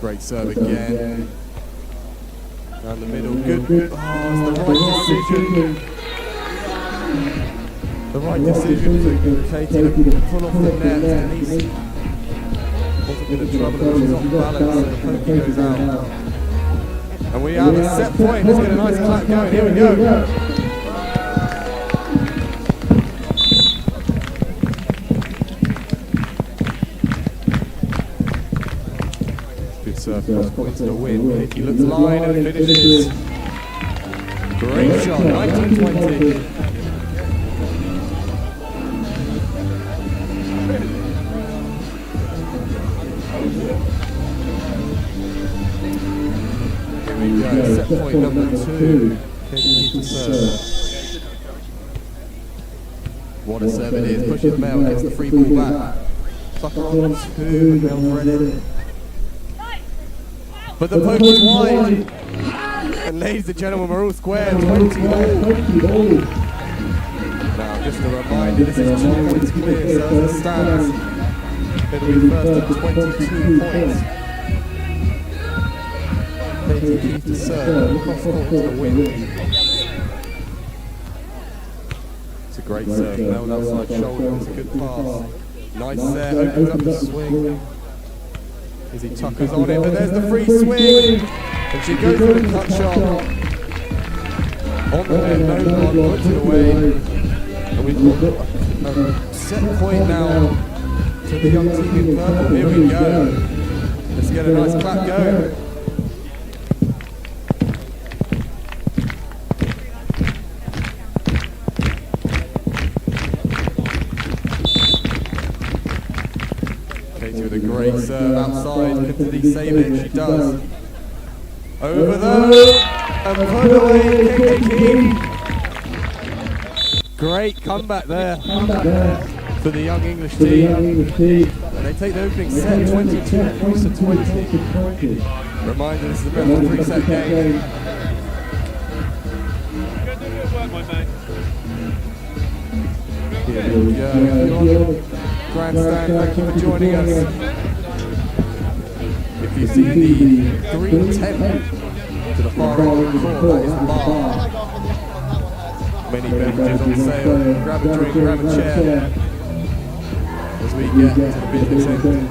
Great serve again. Down the middle, good. Oh, it's the right decision. The right decision for Katie to pull off the net. And he's wasn't going to trouble her, she's off balance, so the pokey goes out. And we have a set point, let's get a nice clap going, here we go. Good serve, cross court into the wind, Katie looks line and finishes. Great shot, 19-20. Set point number 2. Katie to serve. What a serve it is. Pushes the Mel, gets the free ball back. Tucker on 2. Mel Brennan. But the poke is wide. And ladies and gentlemen, we're all square. 20 all. Now, just a reminder, this is 2 points clear. So as it stands, it'll be first at 22 points. Katie Keith to serve, cross court to the wind. It's a great serve, Mel outside shoulder, it's a good pass. Nice set, opens up the swing. Izzy Tucker's on it, but there's the free swing. And she goes for the cut shot. On the net, no block, puts it away. And we've got a set point now to the young team in purple. Here we go. Let's get a nice clap going. with a great serve outside. Can Denise save it? She does. Over though, and put away Katie. Great comeback there for the young English team. And they take the opening set 22 points to 20. Reminder, this is a best of 3-set game. Here we go. Grandstand, thank you for joining us. If you see the green tent to the far end of the court, that is the bar. Many beverages on sale. Grab a drink, grab a chair as we get to the business end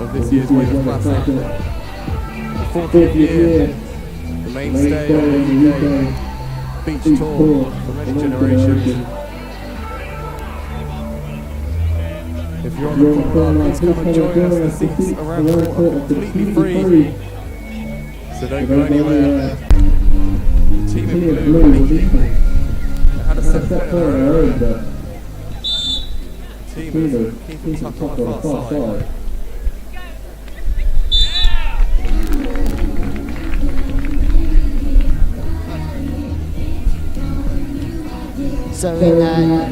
of this year's Weymouth Classic. The 40th year, the mainstay of the UK beach tour for many generations. If you're on the promenade, please come and join us. The seats around the court are completely free, so don't go anywhere. The team in blue really had a set play of their own. The team is keeping tucked on the far side. So in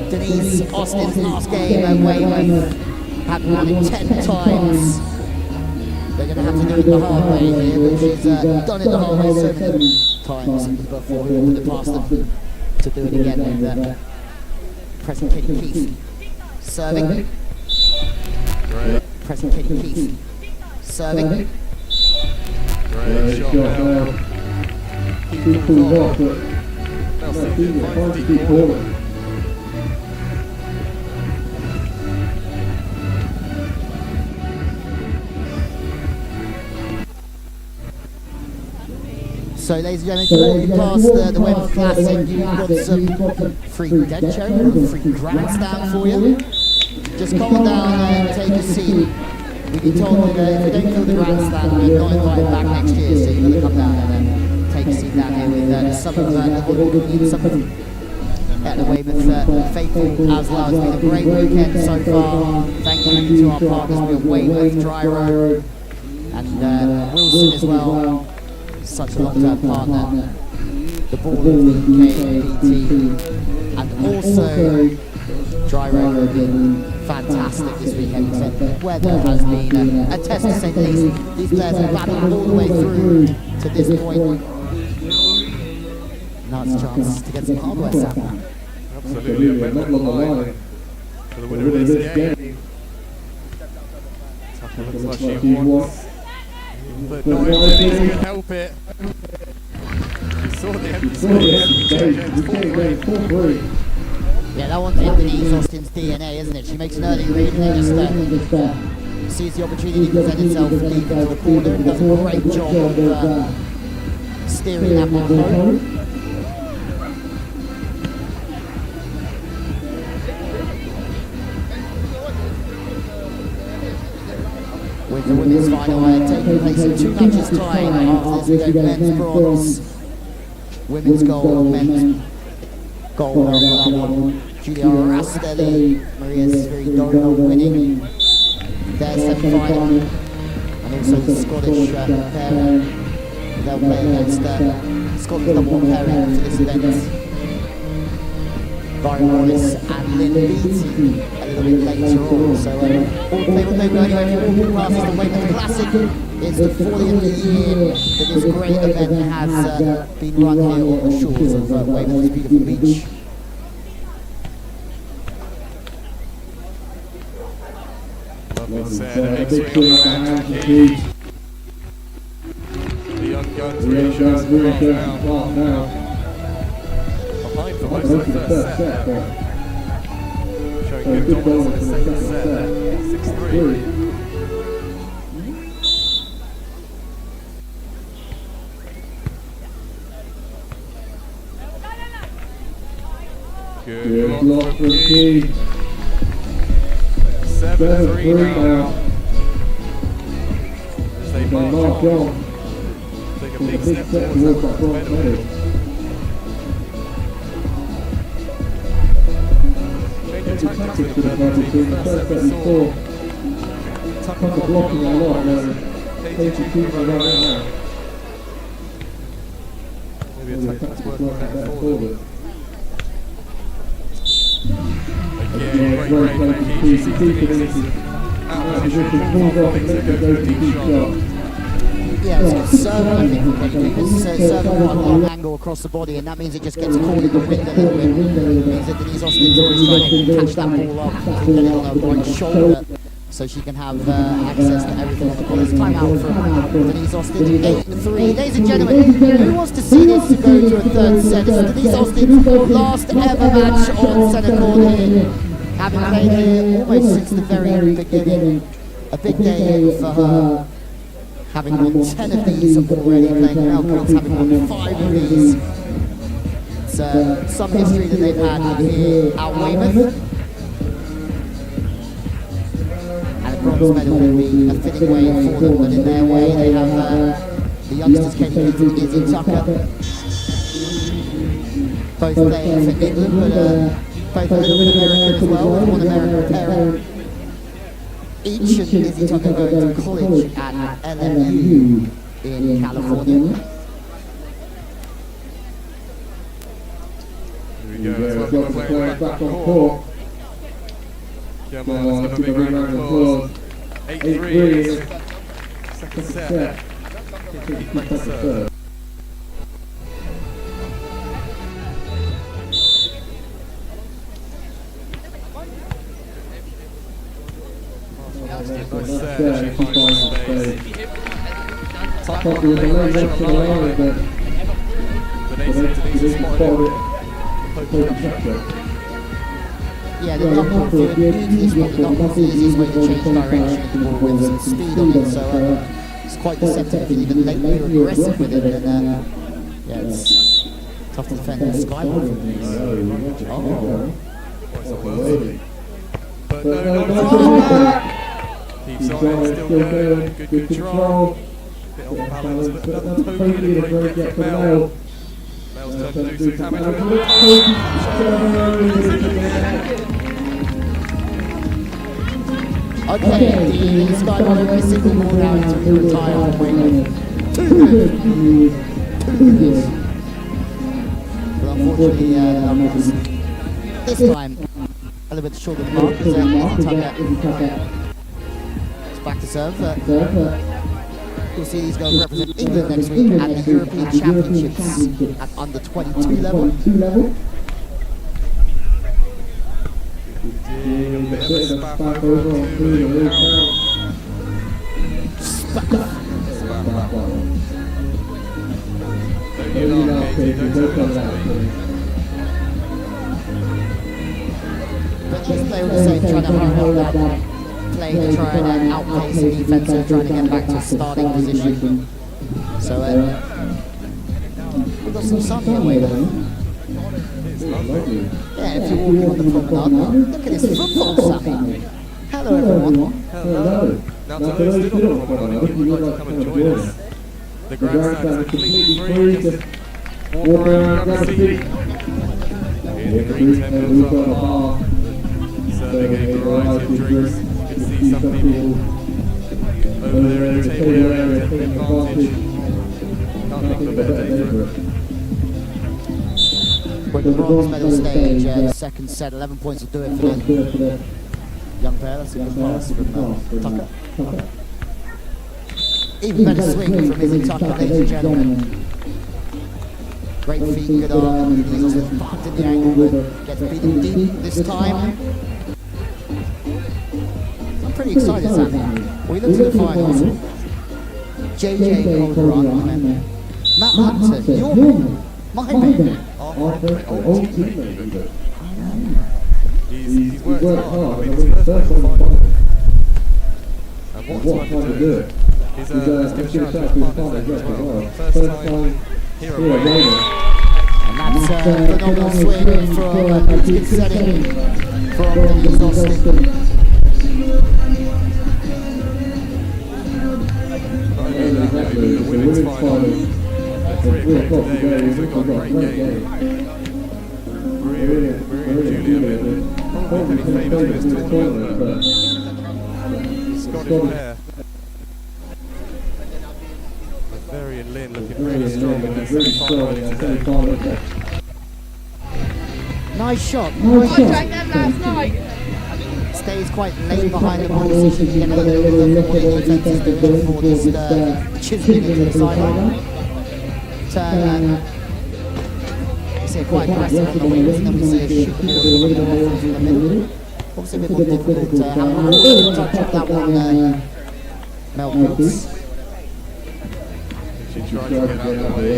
Denise Austin's last game at Weymouth, had won it 10 times. They're going to have to do it the hard way here, but she's done it the hard way so many times before we put it past them to do it again with pressing Katie Keith. Serving. Pressing Katie Keith. Serving. Great shot now. Keith pulls off, but now Cynthia finds deep corner. So, ladies and gentlemen, before we pass the Weymouth Classic, we've got some free dead show, free grandstand for you. Just calm down and take a seat. We've been told that if we don't fill the grandstand, we're not invited back next year, so you've got to come down and take a seat down here with some of the Weymouth faithful as well. It's been a great weekend so far. Thank you to our partners. We have Weymouth, Dry Road, and Wilson as well. Such a long-term partner. The ball of the UKBT, and also Dry Road have been fantastic this weekend. The weather has been a test to say the least. These players have battled all the way through to this point. Now it's a chance to get some hardware sample. Absolutely, a medal on the line for the winner of this game. Tucker looks like she wants, but not if Denise can help it. You saw the empty space. 4-3. Yeah, that one's in Denise Austin's DNA, isn't it? She makes an early read and then just sees the opportunity to present itself deep into the corner and does a great job of steering that one home. With the women's final taking place in 2 matches time after this men's bronze, women's gold, men's gold on that one. Julia Rastelli, Maria Sviridorno winning their semi-final, and also the Scottish pairing. They'll play against Scotland's number 1 pairing for this event. Barry Wallace and Lynn Beattie a little bit later on. So they will go anyway for all classes. The Weymouth Classic is the 40th year that this great event has been run here on the shores of Weymouth's beautiful beach. Lovely set, a big swing on Andrew Keith. The young guns really showing some class now. Behind for most of the first set, showing good dominance in the second set, 6-3. Good block from Keith. 7-3 now. As they march on, take a big step towards that bronze medal. Tactics with the team. First set we saw Tucker blocking a lot. Katie keeping right now. Maybe a tactic's working better forward. Again, great from Keith. She sees Denise out of position, pulls off things to go for a deep shot. Yeah, it's a serve, I think, because it's a serve on a long angle across the body, and that means it just gets caught in the wind a little bit. It means that Denise Austin's always trying to catch that ball up and get it on her right shoulder, so she can have access to everything on the ball. It's time out from Denise Austin, 8-3. Ladies and gentlemen, who wants to see this go to a third set? This is Denise Austin's last ever match on centre court here, having played here almost since the very beginning. A big day for her, having won 10 of these already, playing now Girls having won 5 of these. It's some history that they've had here at Weymouth. Bronze medal will be a fitting way for them, but in their way they have the youngsters Katie Keith and Izzy Tucker, both playing for England, but both a little bit American as well, with one American parent. Each, and Izzy Tucker going to college at LMU in California. Here we go, it's We're playing back on court. Come on, let's give a big round of applause. 8-3, second set. Keep back to serve. Nice set, she finds space. Tucker with a low shot on the line, but Denise spotted it. Poking up shot. Yeah, the knock-off, you immediately spot the knock-off, the easiest way to change direction of the ball with some speed on it, so it's quite deceptive if you even late you're aggressive with it, and yeah, it's tough to defend the skyball from these. But no, keeps on it, still going, good control, bit off balance, but another poke and a great get for Mel. Mel's turn to do some damage with the Okay, the skyball every single ball now to retire from Weymouth. Too good. But unfortunately, this time, a little bit short of the mark, because Tucker is back to serve. You'll see these girls represent England next week at the European Championships at under 22 level. a bit of a spap over to Spap. Don't you laugh, Katie, don't tell that. But just play all the same, trying to hold up, playing to try and outpace the defense and trying to get back to a starting position. So we've got some sun here, Weymouth. Yeah, if you're walking on the promenade, look at this football, Sammy. Hello, everyone. Hello. Now, to those still on the promenade, if you would like to come and join us, the grandstand is completely free. Just walk around, grab a seat. In the green temples on the bar, serving a variety of drinks. You can see some people over there in the table area taking advantage. Can't think of a better day for it. We're at the bronze medal stage, the second set, 11 points will do it for the young pair. That's a good pass from Tucker. Even better swing from Izzy Tucker, ladies and gentlemen. Great feet, good arm, he's also parked in the angle, but gets beaten deep this time. I'm pretty excited, Sammy. We look to the finals. JJ Calderon, my man. Matt Hampton, your man. My man. Old teammate even. He's worked hard. I mean, it's his first final. And what a time to do it. Let's give a shout out to his partner as well. First time here at Weymouth. And that's a phenomenal swing from a good setting from Denise Austin. Not only that, maybe the women's final. 3 o'clock today, we've got a great game. Maria and Julia have been probably pretty famous for this tournament, but Scottish pair. Ferry and Lynn looking really strong in their semi-final early today. Nice shot. I drank them last night. Stays quite late behind the ball, so she can get a little look at what the defense is doing before this chiseling into the sideline. We see quite aggressive on the wings, and then we see a shoot the ball a little bit more from the middle. Obviously a bit more difficult to have a little touch up that one, Mel Brooks. She tried to get out of the way.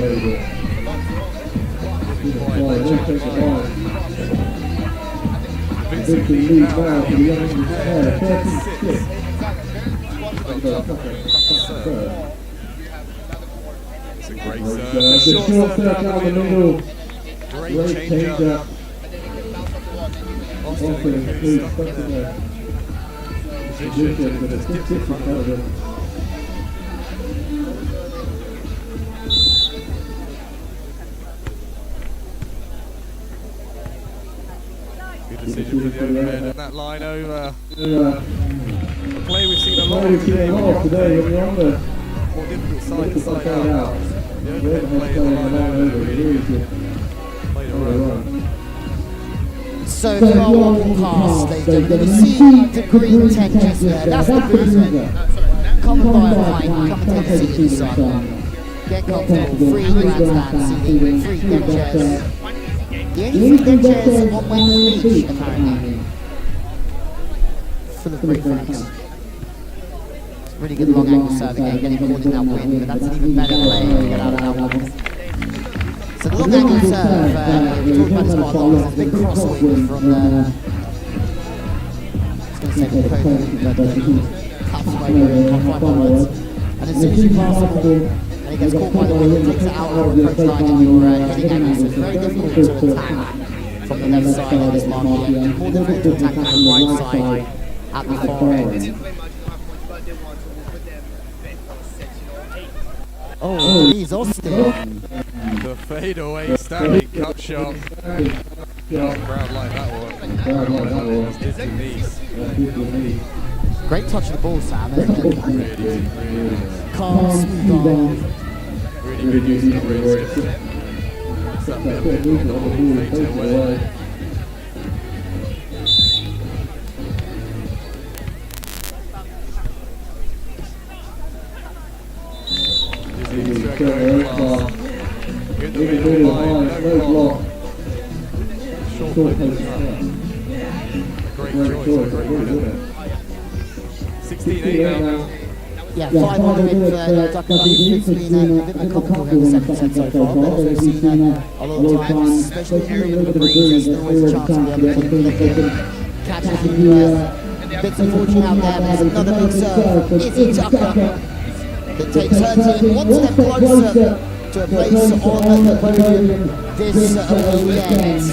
Vincent lead now for the young pair, 36. It's a great serve. The short serve down the middle. Great changer. Austin is stuck in a position that has dipped in front of him. Good decision for the overhead and that line over. A play we've seen a lot of today when you're on the more difficult side to side out. The overhead play the line over really played a role. So if you are walking past, ladies and gentlemen, you see the green tent just there. That's the booth. Come and buy a wine, come and take a seat inside. Get comfortable, free grandstand seating, free deck chairs. The only free deck chairs on Weymouth Beach, apparently. Full of great friends. Really good long angle serve again, getting caught in that wind, but that's an even better play to get out of that one. So the long angle serve, we talked about this quite a lot, there's a big crossover from the, I was going to say the podium, but taps away very confined. And as soon as you pass the ball, and it gets caught by the wind, it takes it out of your approach line and your hitting angle, so it's very difficult to attack from the left side of this market, and more difficult to attack from the right side at the far end. Oh, he's Austin. The fadeaway standing cut shot. Crowd like that one. Dizzy knees. Great touch of the ball, Sam, isn't it? Really. Calm, smooth on. Really good use of the wrist. It's that bit of movement on the ball, fade away. In the middle line, no block. Short post. Great choice, great win, isn't it? 16-8 now. Yeah, 500 Duck and Beef. It's been a bit uncomfortable here in the second set so far, but as we've seen a lot of times, especially if you're in the breeze, there's always a chance of the other team they can catch a few bits of fortune out there. There's another big serve. Izzy Tucker that takes her team one step closer to a place on the podium this weekend.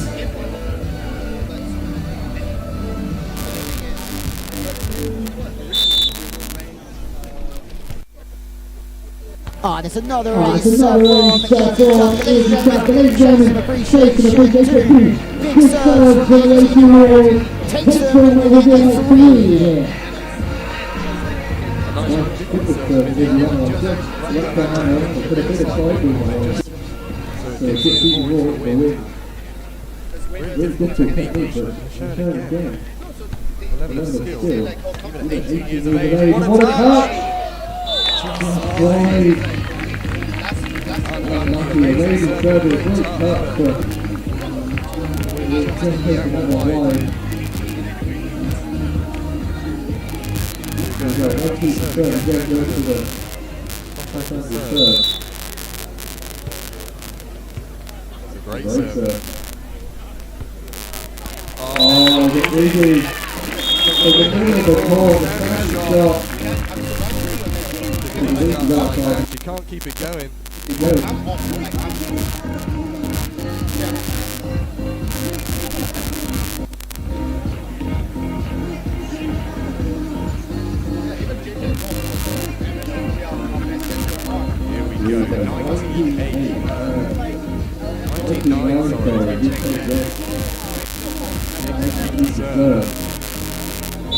And it's another ace from Izzy Tucker. Ladies and gentlemen, appreciation to big serve from the 18-year-old. Takes them within 3 here. Even 18 years of age. What a touch! Great serve. Oh, it's easy. She can't keep it going. Here we go. 98. 99, sorry.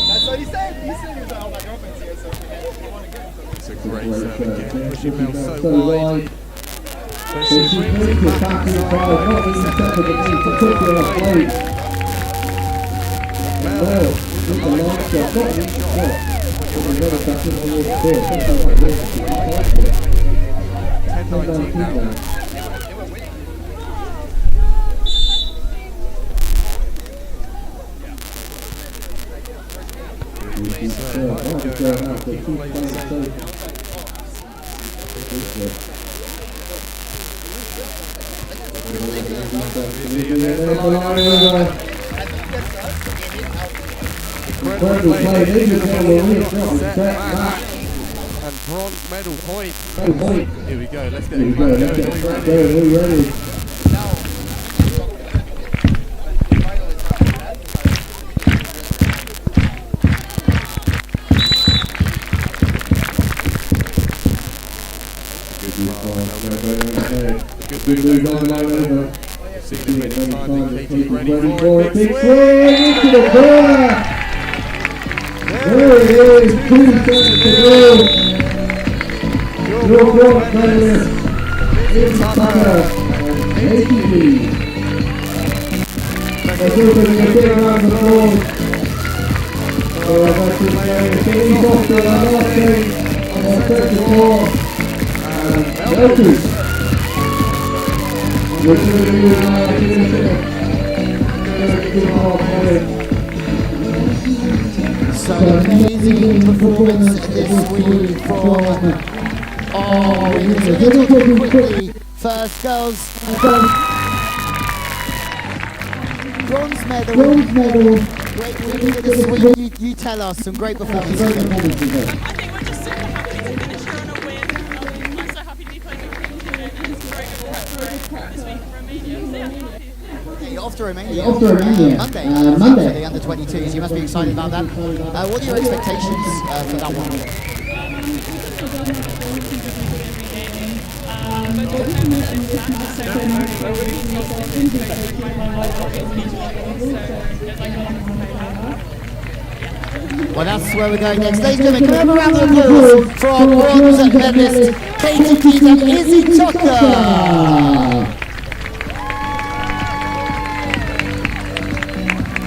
That's what he said. He said he was out like offense here. It's a great serve again, pushing Mel so wide. But she brings it back inside, not intercepted the ball particular plate. Mel, with the last shot, not the shot. But the other back in the wall there, something like this. 10-19 now. Incredible play, and bronze medal point. Here we go, let's get it going. Are you ready? Good move on the line over. Seen it many times, Katie's ready for it. Big swing into the corner. There it is, 2 seconds to go. Your bronze medalist is Tucker and Katie. Let's open a big round of applause. That's his name. Katie's off to the last game on our second floor. And Melkus. So amazing performance this week from quickly. First girls bronze medal. Great week this week. You tell us some great performances. I think we're just super happy to finish here on a win. I'm so happy to be playing with Queen and it's great for this week for Romania. So yeah, happy. You're off to Romania. Monday. For the under 22s. You must be excited about that. What are your expectations for that one? Well, that's where we're going next. Ladies and gentlemen, can we have a round of applause for our bronze medalist, Katie Keith and Izzy Tucker.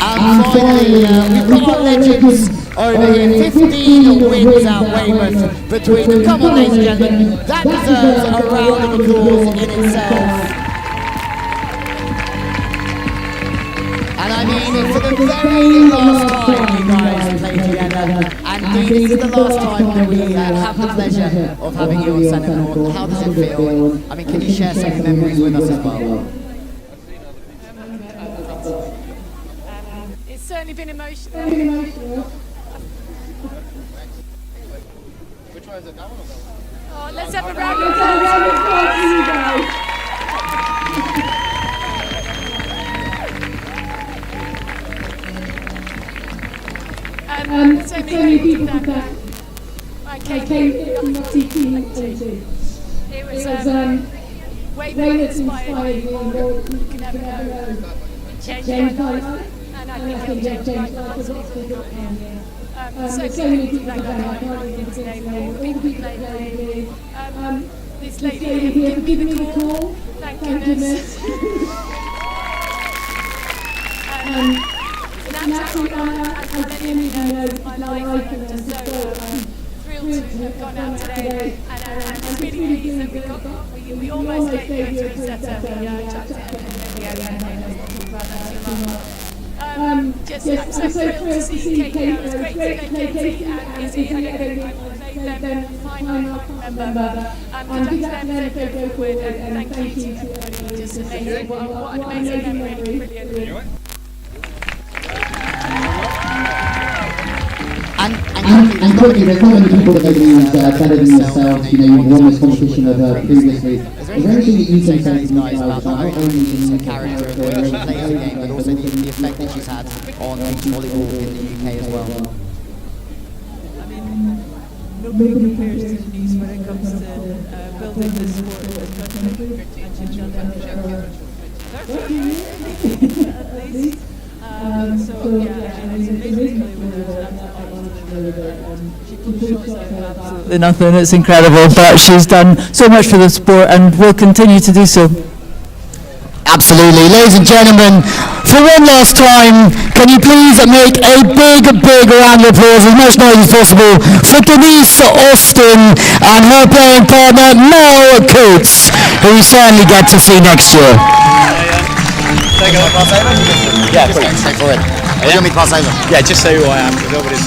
And finally, we've got our legends over here. 15 wins at Weymouth between them. Come on, ladies and gentlemen, that deserves a round of applause in itself. And I mean, for the very last time you guys play together, and indeed this is the last time that we have the pleasure of having you on Centre Court. How does it feel? I mean, can you share some memories with us as well? It's certainly been emotional. Which one is it? That one or that one? Oh, let's have a round of applause for you guys. So many people that I came to see. It was Weymouth inspired me, you can never know. Changed my life, and I think it changed lots of people's lives. So many people that I can't even say the people who played with me. This lady gave me the call, thank goodness. Naturally, I didn't know my life, and I'm just so thrilled to have gone out today, and I'm really pleased that we almost gave you to a setup, I'm so thrilled to see Kate now. It's great to play Katie and Izzy, and I played them finally, I remember. Good luck to them as they go forward, and thank you to everybody, just amazing, what an amazing memory, brilliant. And quickly, there's not many people that maybe better than yourselves, you know, you've won this competition over previously. Is there anything that you can say to these guys about not only the character of the way she plays the game, but also the effect that she's had on beach volleyball in the UK as well? I mean, nobody compares to Denise when it comes to building this sport in this country, and she's done that at least. So yeah, it's amazing to play with her. absolutely nothing. It's incredible, but she's done so much for the sport and will continue to do so. Absolutely. Ladies and gentlemen, for one last time, can you please make a big round of applause, as much noise as possible, for Denise Austin and her playing partner, Mel Coots, who we certainly get to see next year. Yeah, please. Stay forward. You want me to pass over? Yeah, just say who I am, because nobody's...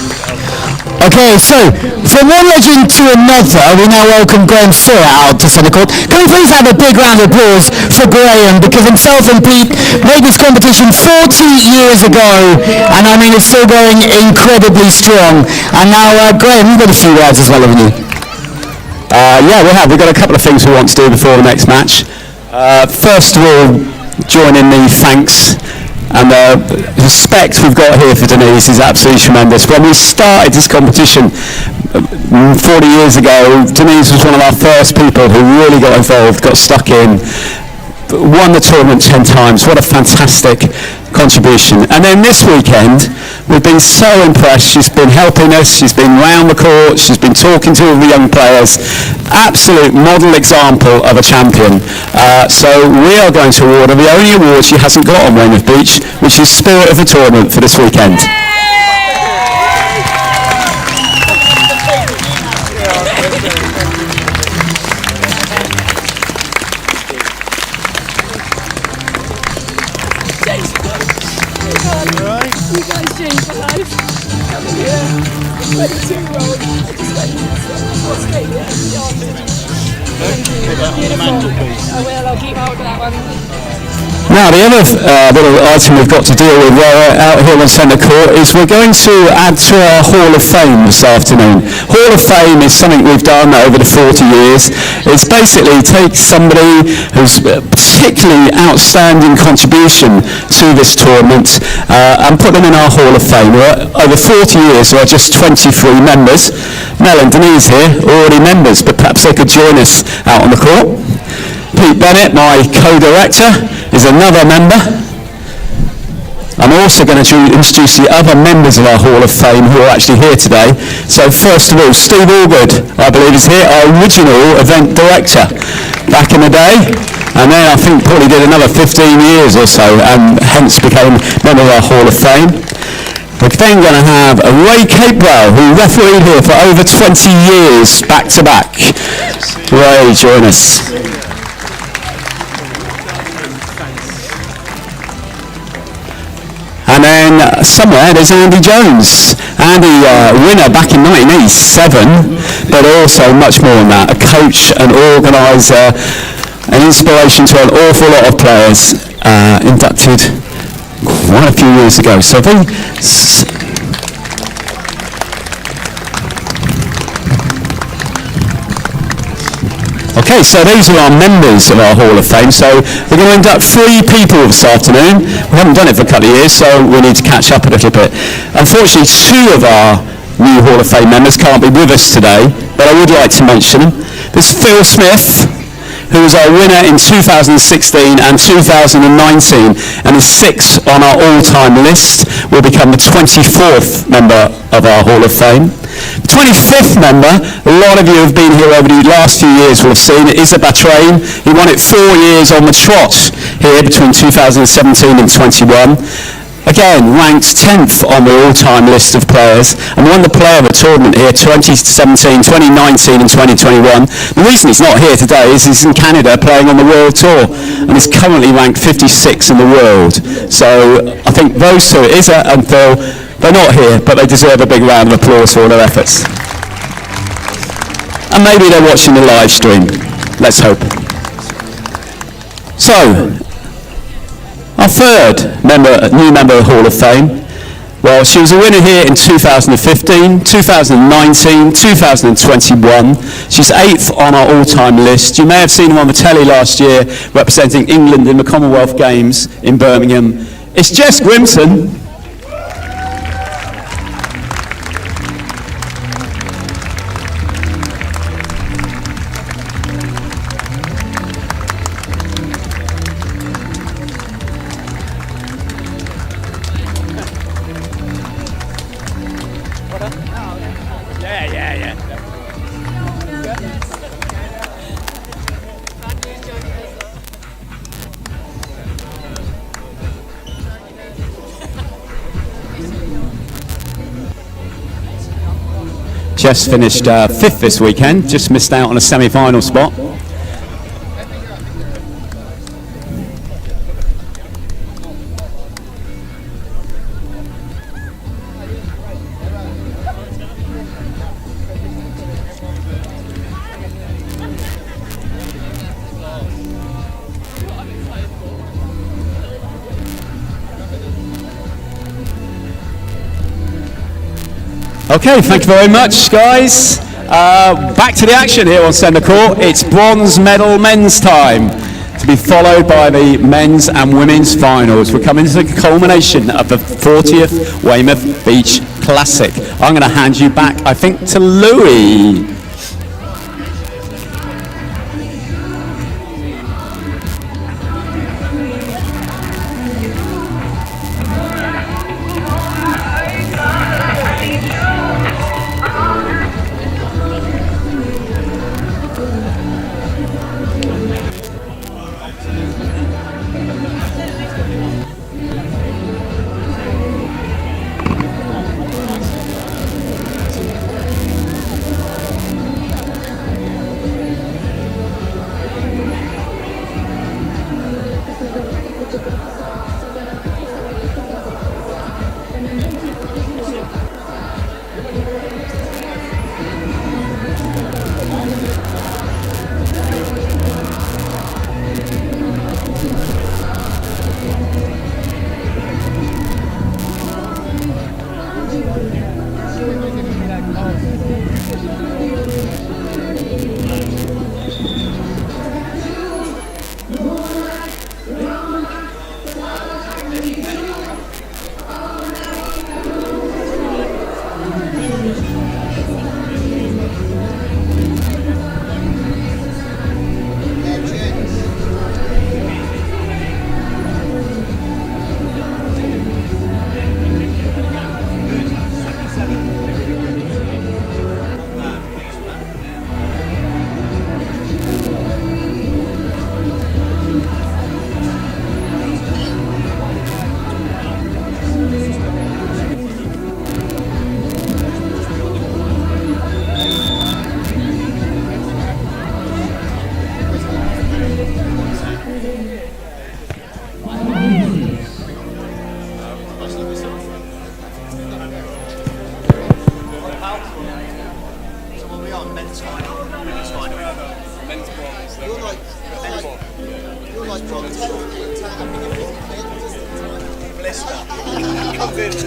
Okay, so from one legend to another, we now welcome Graham Sawyer out to centre court. Can we please have a big round of applause for Graham, because himself and Pete made this competition 40 years ago, and I mean it's still going incredibly strong. And now, Graham, you've got a few words as well, haven't you? Yeah, we have. We've got a couple of things we want to do before the next match. First of all, join in the thanks. And the respect we've got here for Denise is absolutely tremendous. When we started this competition 40 years ago, Denise was one of our first people who really got involved, got stuck in, won the tournament 10 times. What a fantastic contribution. And then this weekend, we've been so impressed. She's been helping us, she's been round the court, she's been talking to all the young players. Absolute model example of a champion. So we are going to award her the only award she hasn't got on Weymouth Beach, which is Spirit of the Tournament for this weekend. You guys changed my life. Coming here, 22-year-old. I just went to Australia. Beautiful. I will. I'll keep hold of that one. Now, the other little item we've got to deal with out here on centre court is we're going to add to our Hall of Fame this afternoon. Hall of Fame is something we've done over the 40 years. It's basically take somebody who's particularly outstanding contribution to this tournament and put them in our Hall of Fame. Over 40 years, there are just 23 members. Mel and Denise here, already members, but perhaps they could join us out on the court. Pete Bennett, my co-director, is another member. I'm also going to introduce the other members of our Hall of Fame who are actually here today. So first of all, Steve Allgood, I believe, is here, our original event director back in the day. And then I think probably did another 15 years or so and hence became a member of our Hall of Fame. We're then going to have Ray Capewell, who refereed here for over 20 years back to back. Ray, join us. And then somewhere there's Andy Jones. Andy, winner back in 1987, but also much more than that, a coach, an organiser, an inspiration to an awful lot of players, inducted quite a few years ago. So okay, so these are our members of our Hall of Fame. So we're going to induct 3 people this afternoon. We haven't done it for a couple of years, so we need to catch up a little bit. Unfortunately, 2 of our new Hall of Fame members can't be with us today, but I would like to mention them. There's Phil Smith, who was our winner in 2016 and 2019, and is 6th on our all-time list. Will become the 24th member of our Hall of Fame. The 25th member, a lot of you have been here over the last few years will have seen it, is Batrain. He won it 4 years on the trot here between 2017 and 21. Again, ranked 10th on the all-time list of players and won the player of the tournament here 2017, 2019 and 2021. The reason he's not here today is he's in Canada playing on the World Tour and is currently ranked 56 in the world. So I think those 2, Isa and Phil, they're not here, but they deserve a big round of applause for all their efforts. And maybe they're watching the live stream. Let's hope. So, our third new member of the Hall of Fame, well, she was a winner here in 2015, 2019, 2021. She's 8th on our all-time list. You may have seen her on the telly last year representing England in the Commonwealth Games in Birmingham. It's Jess Grimson. Yeah. Just finished 5th this weekend, just missed out on a semi-final spot. Okay, thank you very much, guys. Back to the action here on centre court. It's bronze medal men's time, to be followed by the men's and women's finals. We're coming to the culmination of the 40th Weymouth Beach Classic. I'm going to hand you back, I think, to Louis.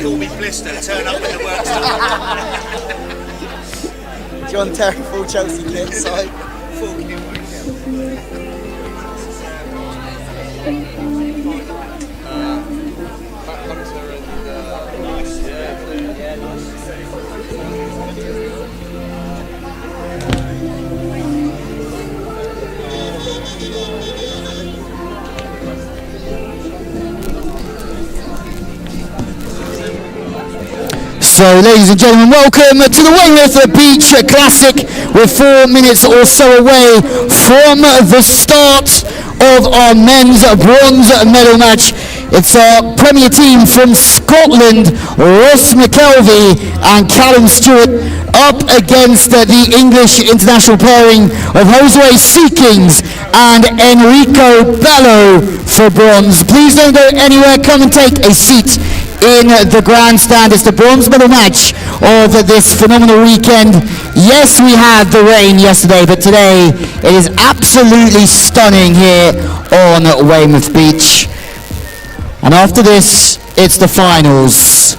Call me Blister, turn up when the work's done. John Terry, full Chelsea kit, so. Full kit. So, ladies and gentlemen, welcome to the Weymouth Beach Classic. We're 4 minutes or so away from the start of our men's bronze medal match. It's our premier team from Scotland, Ross McKelvey and Callum Stewart, up against the English international pairing of Josue Seekings and Enrico Bello for bronze. Please don't go anywhere, come and take a seat in the grandstand. It's the bronze medal match of this phenomenal weekend. Yes, we had the rain yesterday, but today it is absolutely stunning here on Weymouth Beach. And after this, it's the finals.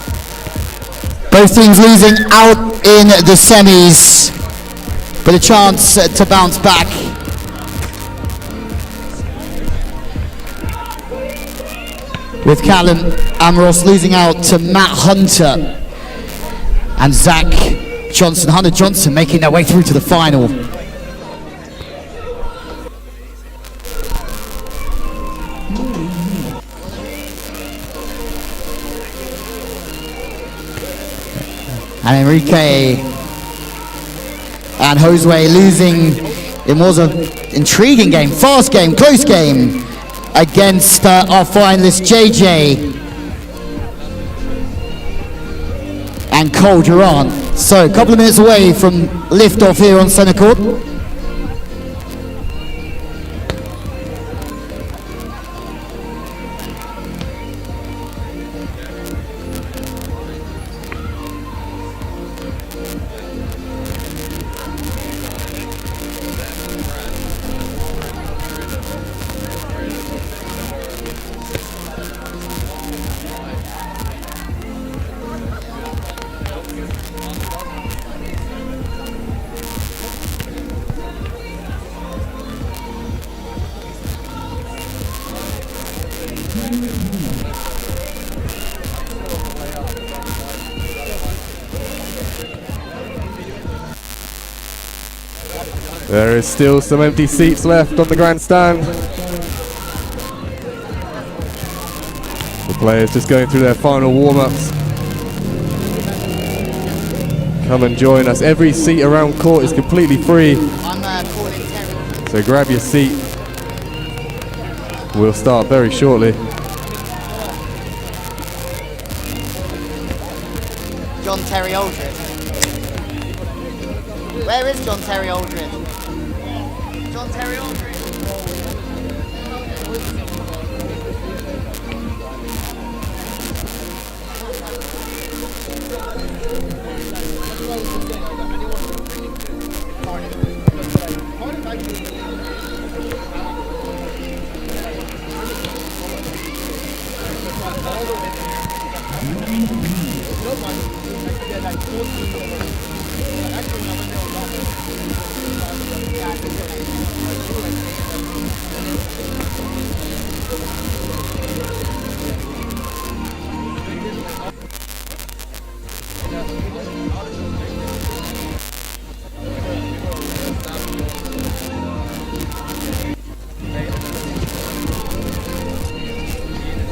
Both teams losing out in the semis, but a chance to bounce back. With Callum and Ross losing out to Matt Hunter and Zach Johnson. Hunter Johnson making their way through to the final. And Enrique and Josue losing. It was an intriguing game, fast game, close game against our finalists JJ and Cole Durant. So a couple of minutes away from liftoff here on centre court. There is still some empty seats left on the grandstand. The players just going through their final warm-ups. Come and join us. Every seat around court is completely free. So grab your seat. We'll start very shortly. John Terry Aldred. Where is John Terry Aldred? John Terry Aldred.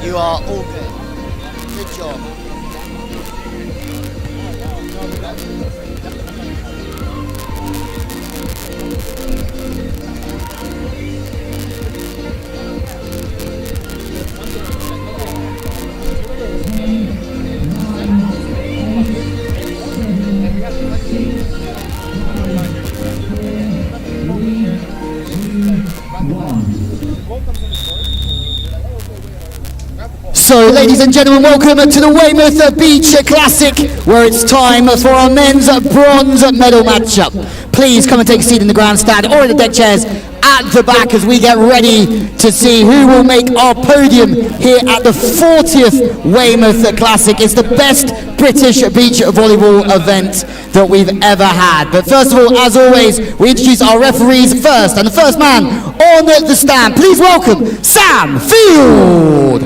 You are all good. Good job. So, ladies and gentlemen, welcome to the Weymouth Beach Classic, where it's time for our men's bronze medal matchup. Please come and take a seat in the grandstand or in the deck chairs at the back as we get ready to see who will make our podium here at the 40th Weymouth Classic. It's the best British beach volleyball event that we've ever had. But first of all, as always, we introduce our referees first. And the first man on the stand, please welcome Sam Field.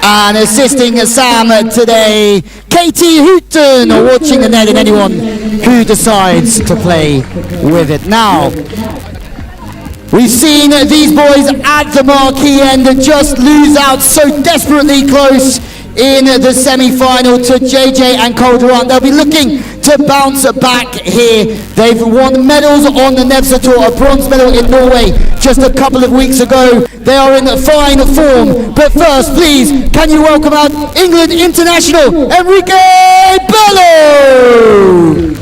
And assisting Sam today, Katie Hooton, watching the net, and anyone who decides to play with it. Now, we've seen these boys at the marquee end just lose out so desperately close in the semi-final to JJ and Cole Durant. They'll be looking to bounce back here. They've won medals on the Nevsa Tour, a bronze medal in Norway just a couple of weeks ago. They are in fine form. But first, please, can you welcome out England international, Enrique Bello!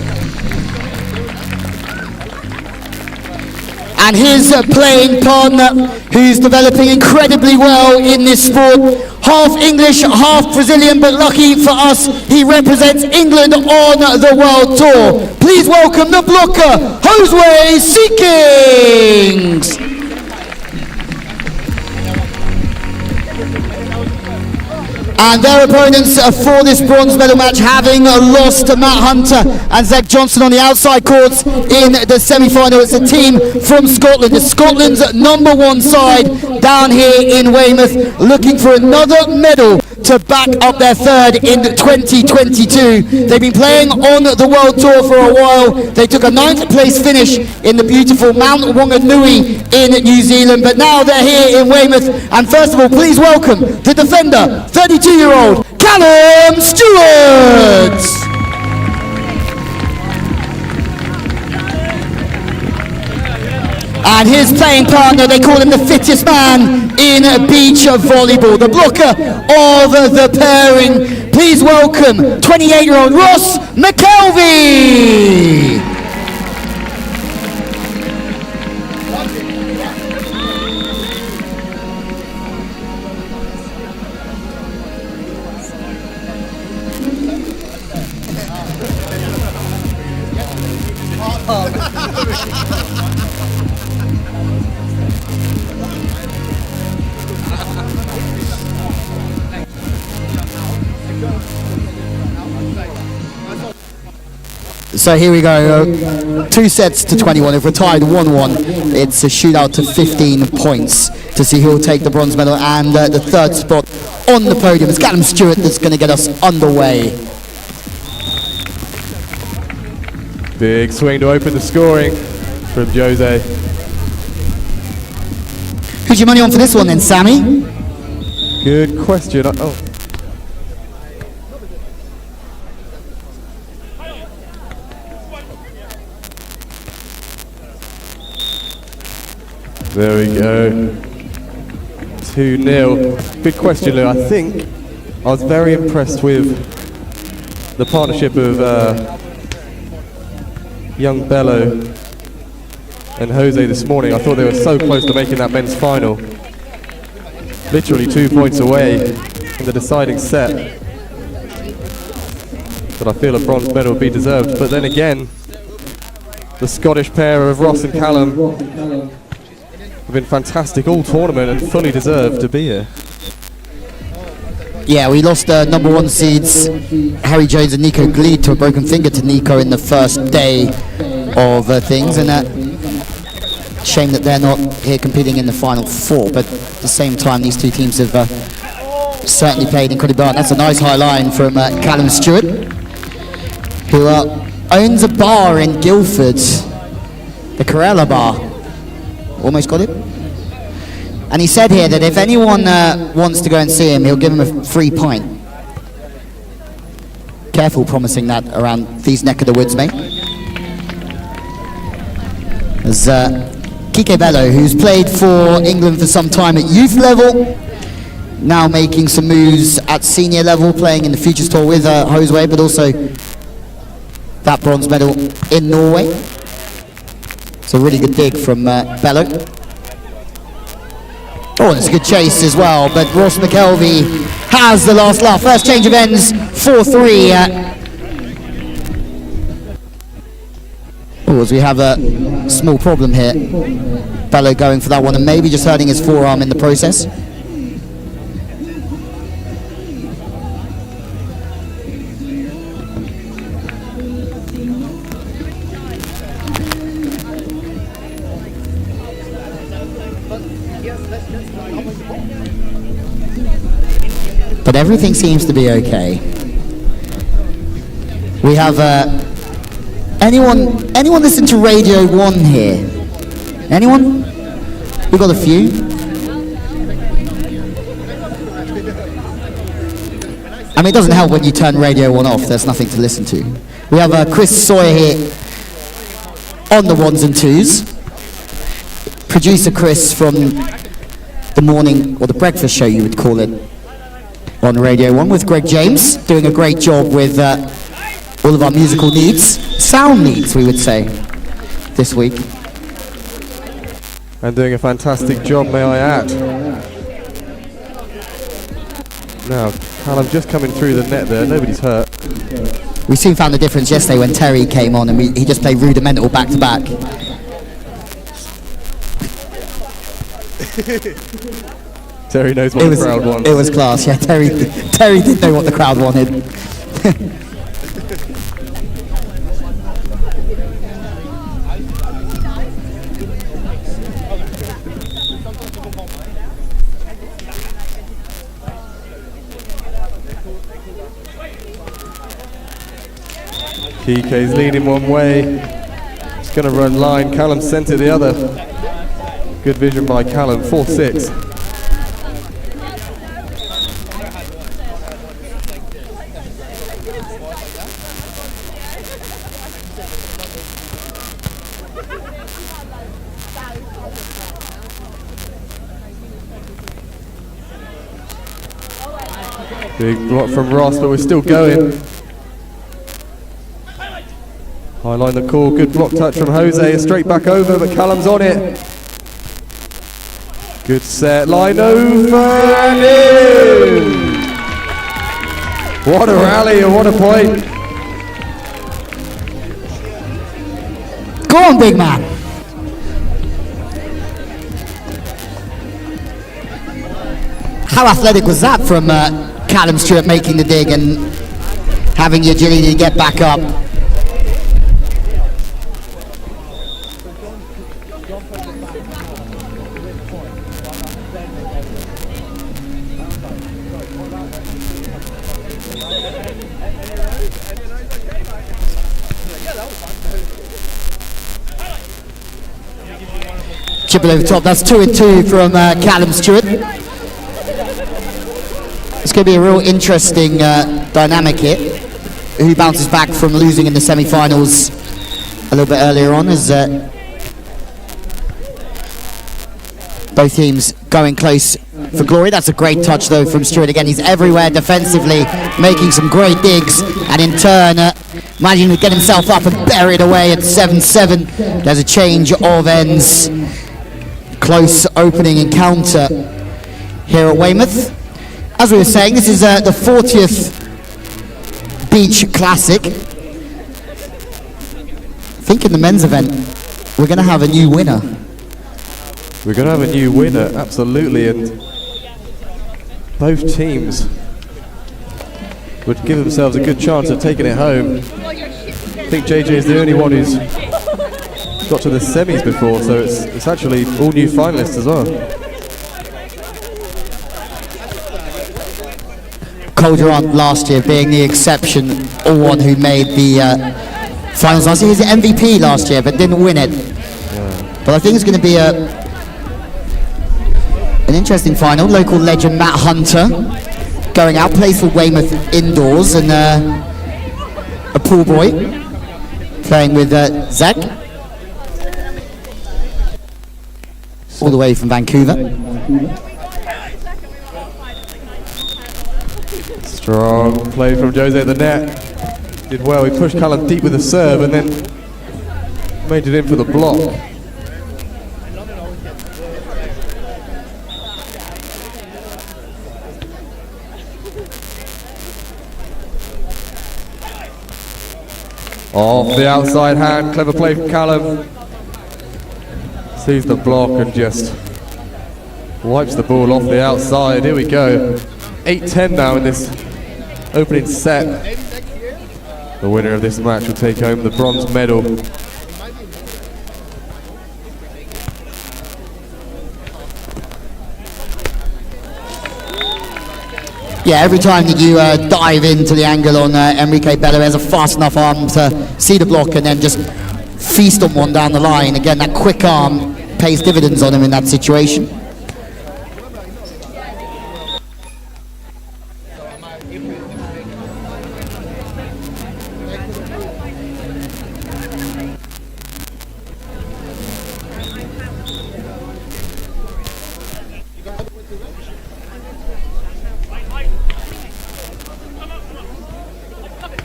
And his playing partner, who's developing incredibly well in this sport. Half English, half Brazilian, but lucky for us, he represents England on the World Tour. Please welcome the blocker, Josue Seekings. And their opponents for this bronze medal match, having lost Matt Hunter and Zeg Johnson on the outside courts in the semi-final. It's a team from Scotland. It's Scotland's #1 side down here in Weymouth, looking for another medal to back up their third in 2022. They've been playing on the World Tour for a while. They took a 9th place finish in the beautiful Mount Wanganui in New Zealand, but now they're here in Weymouth. And first of all, please welcome the defender, 32-year-old Callum Stewart. And his playing partner, they call him the fittest man in beach volleyball. The blocker of the pairing. Please welcome 28-year-old Ross McKelvey. So here we go, 2 sets to 21. If we're tied 1-1, it's a shootout to 15 points to see who will take the bronze medal, and the third spot on the podium is Callum Stewart that's going to get us underway. Big swing to open the scoring from Jose. Who's your money on for this one then, Sammy? Good question. Oh. There we go. 2-0. Good question, Lou. I think I was very impressed with the partnership of young Bello and Jose this morning. I thought they were so close to making that men's final. Literally 2 points away in the deciding set. But I feel a bronze medal would be deserved. But then again, the Scottish pair of Ross and Callum have been fantastic all tournament and fully deserved to be here. Yeah, we lost number 1 seeds Harry Jones and Nico Gleed to a broken finger to Nico in the first day of things, and shame that they're not here competing in the final 4, but at the same time these two teams have certainly played incredibly well. That's a nice high line from Callum Stewart, who owns a bar in Guildford, the Corella Bar. Almost got it. And he said here that if anyone wants to go and see him, he'll give him a free pint. Careful promising that around these neck of the woods, mate. There's Kike Bello, who's played for England for some time at youth level, now making some moves at senior level, playing in the Futures Tour with Jose, but also that bronze medal in Norway. It's a really good dig from Bello. Oh, and it's a good chase as well, but Ross McKelvey has the last laugh. First change of ends, 4-3. Oh, as we have a small problem here. Bello going for that one and maybe just hurting his forearm in the process. But everything seems to be okay. We have anyone listen to Radio 1 here? Anyone? We've got a few. I mean, it doesn't help when you turn Radio 1 off, there's nothing to listen to. We have Chris Sawyer here on the 1s and 2s. Producer Chris from the morning, or the breakfast show you would call it, on Radio 1 with Greg James, doing a great job with all of our musical needs, sound needs we would say, this week. And doing a fantastic job, may I add. Now, Callum just coming through the net there, nobody's hurt. We soon found the difference yesterday when Terry came on and he just played rudimental back to back. Terry knows what the crowd wants. It was class, yeah. Terry did know what the crowd wanted. Kike's leading one way. It's going to run line. Callum sent it the other. Good vision by Callum. 4-6. Big block from Ross, but we're still going. High line the call, good block touch from Jose, straight back over, but Callum's on it. Good set, line over and in! What a rally and what a point. Go on, big man. How athletic was that from Callum Stewart making the dig and having the agility to get back up? Chip it over top. That's 2 and 2 from Callum Stewart. It's going to be a real interesting dynamic here. Who bounces back from losing in the semi-finals a little bit earlier on as both teams going close for glory. That's a great touch though from Stewart. Again, he's everywhere defensively, making some great digs, and in turn managing to get himself up and bury it away at 7-7. There's a change of ends. Close opening encounter here at Weymouth. As we were saying, this is the 40th Beach Classic. I think in the men's event, we're going to have a new winner. We're going to have a new winner, absolutely, and both teams would give themselves a good chance of taking it home. I think JJ is the only one who's got to the semis before, so it's actually all new finalists as well. Calderon last year being the exception, or one who made the finals last year. He was the MVP last year, but didn't win it. Yeah. But I think it's going to be an interesting final. Local legend Matt Hunter going out, plays for Weymouth indoors, and a pool boy playing with Zach, all the way from Vancouver. Strong play from Jose at the net. Did well, he pushed Callum deep with the serve and then made it in for the block. Off the outside hand, clever play from Callum. Sees the block and just wipes the ball off the outside. Here we go. 8-10 now in this opening set. The winner of this match will take home the bronze medal. Yeah, every time that you dive into the angle on Enrique Bello, has a fast enough arm to see the block and then just feast on one down the line. Again, that quick arm pays dividends on him in that situation.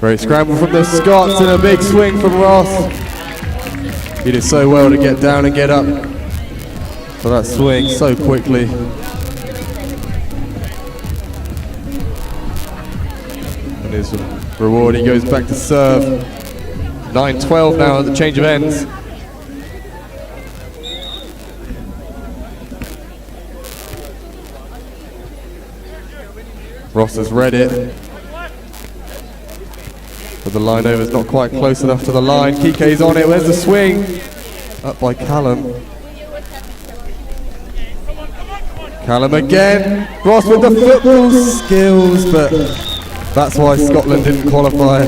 Great scramble from the Scots and a big swing from Ross. He did so well to get down and get up for that swing so quickly. And his reward, he goes back to serve. 9-12 now at the change of ends. Ross has read it. But the line over is not quite close enough to the line. Kike's on it. Where's the swing? Up by Callum. Callum again. Ross with the football skills, but that's why Scotland didn't qualify.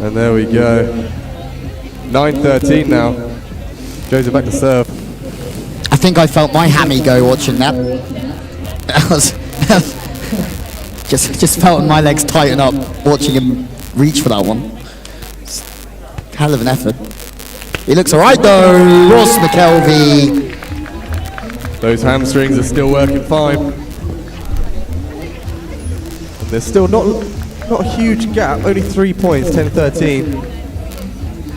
And there we go. 9-13 now. Jose back to serve. I think I felt my hammy go watching that. Just felt my legs tighten up watching him reach for that one. Hell of an effort. He looks alright though. Ross McKelvey Those hamstrings are still working fine. And there's still not a huge gap, only 3 points, 10-13.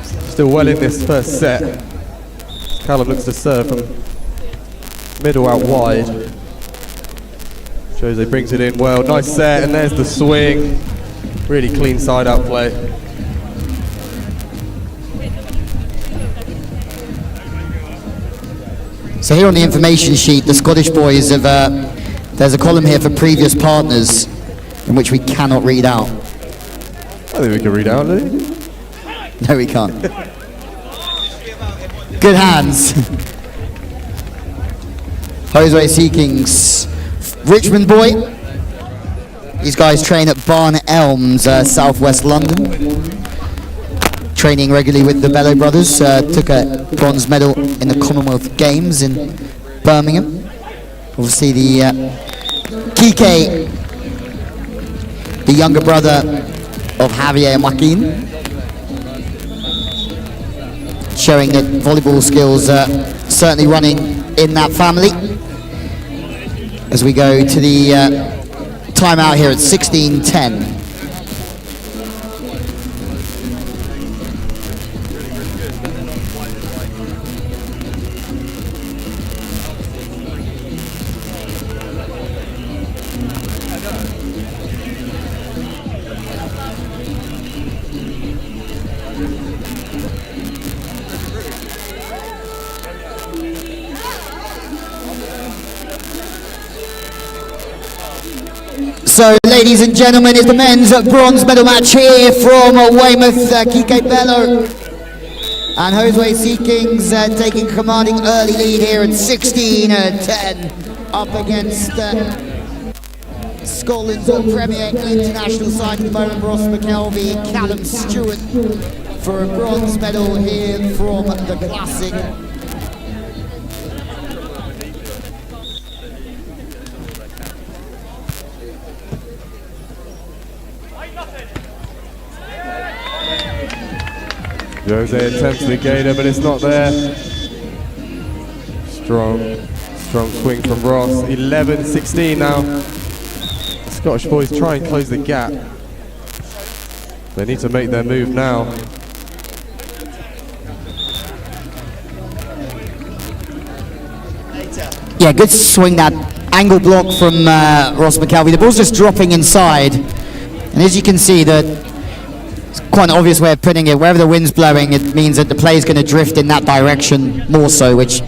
Still well in this first set. Callum looks to serve from middle out wide. Jose brings it in well, nice set, and there's the swing. Really clean side out play. So here on the information sheet, the Scottish boys have, there's a column here for previous partners in which we cannot read out. I think we can read out, Louis. No, we can't. Good hands. Jose Seekings, Richmond boy. These guys train at Barn Elms, southwest London. Training regularly with the Bello brothers. Took a bronze medal in the Commonwealth Games in Birmingham. Obviously the Kike, the younger brother of Javier and Joaquin, showing that volleyball skills are certainly running in that family. As we go to the timeout here at 16:10. So, ladies and gentlemen, it's the men's bronze medal match here from Weymouth, Kike Bello and Jose Seekings taking commanding early lead here at 16-10 up against Scotland's Premier International side at the moment, Ross McKelvey, Callum Stewart for a bronze medal here from the Classic. Jose attempts the gator, but it's not there. Strong swing from Ross. 11-16 now. The Scottish boys try and close the gap. They need to make their move now. Yeah, good swing, that angle block from Ross McKelvey. The ball's just dropping inside. And as you can see, it's quite an obvious way of putting it. Wherever the wind's blowing, it means that the play is going to drift in that direction more so, which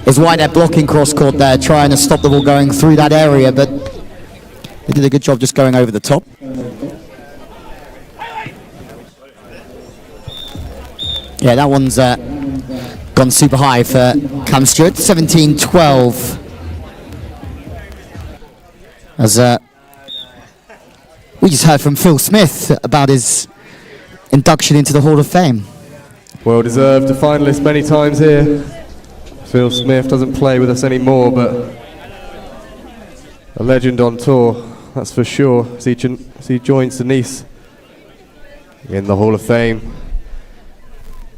is why they're blocking cross-court there, trying to stop the ball going through that area, but they did a good job just going over the top. Yeah, that one's gone super high for Cam Stewart. 17-12. As we just heard from Phil Smith about his induction into the Hall of Fame. Well deserved, a finalist many times here. Phil Smith doesn't play with us anymore, but a legend on tour, that's for sure, as he joins Denise in the Hall of Fame.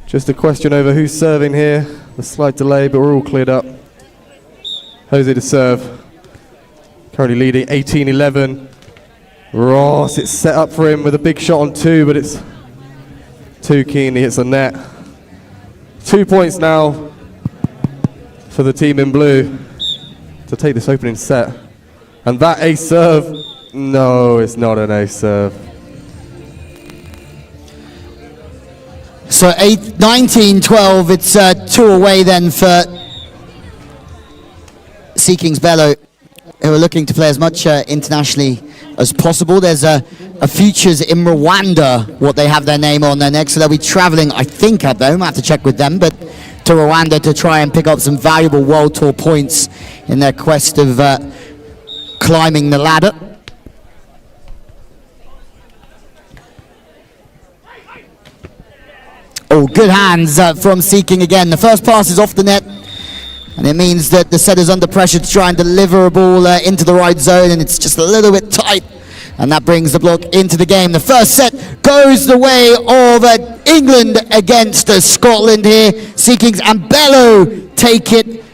Just a question over who's serving here. A slight delay, but we're all cleared up. Jose to serve. Currently leading 18-11. Ross, it's set up for him with a big shot on two, but it's too keen, he hits the net. 2 points now for the team in blue to take this opening set. And that ace serve, no, it's not an ace serve. So 19-12, it's 2 away then for Seekings Bello, who are looking to play as much internationally as possible. There's a futures in Rwanda, what they have their name on their neck, so they'll be traveling, I think, at home, I have to check with them, but to Rwanda to try and pick up some valuable World Tour points in their quest of climbing the ladder. Oh, good hands from Seeking again. The first pass is off the net, and it means that the set is under pressure to try and deliver a ball into the right zone, and it's just a little bit tight, and that brings the block into the game. The first set goes the way of England against Scotland here. Seekings and Bello take it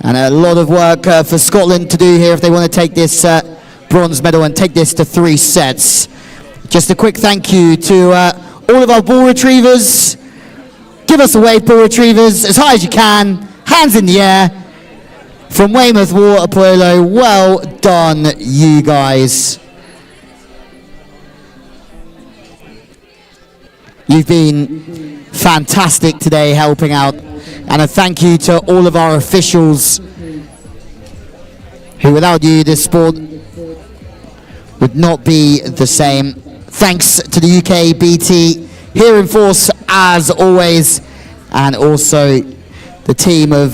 And a lot of work for Scotland to do here if they want to take this bronze medal and take this to 3 sets. Just a quick thank you to all of our ball retrievers. Give us a wave, ball retrievers, as high as you can, hands in the air. From Weymouth Water Polo, well done, you guys. You've been fantastic today helping out. And a thank you to all of our officials who, without you, this sport would not be the same. Thanks to the UKBT here in force as always, and also the team of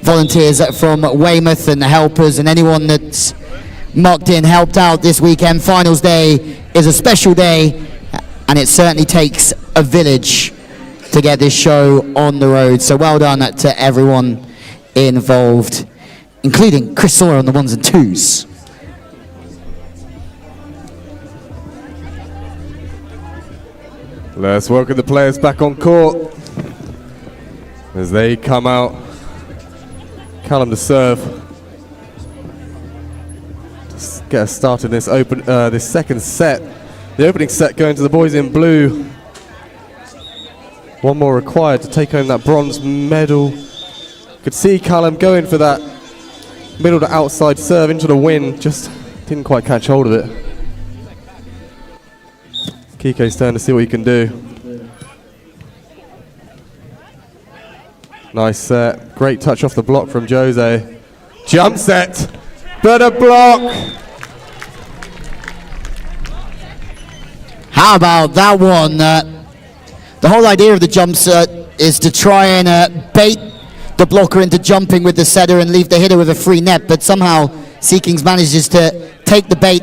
volunteers from Weymouth and the helpers and anyone that's mucked in, helped out this weekend. Finals day is a special day, and it certainly takes a village to get this show on the road. So well done to everyone involved, including Chris Sawyer on the 1s and 2s. Let's welcome the players back on court as they come out. Callum to serve. Just get us started in this this second set. The opening set going to the boys in blue. One more required to take home that bronze medal. Could see Callum going for that middle to outside serve into the wind, just didn't quite catch hold of it. Kike's turn to see what he can do. Nice set, great touch off the block from Jose. Jump set, but a block. How about that one? The whole idea of the jump set is to try and bait the blocker into jumping with the setter and leave the hitter with a free net, but somehow Seekings manages to take the bait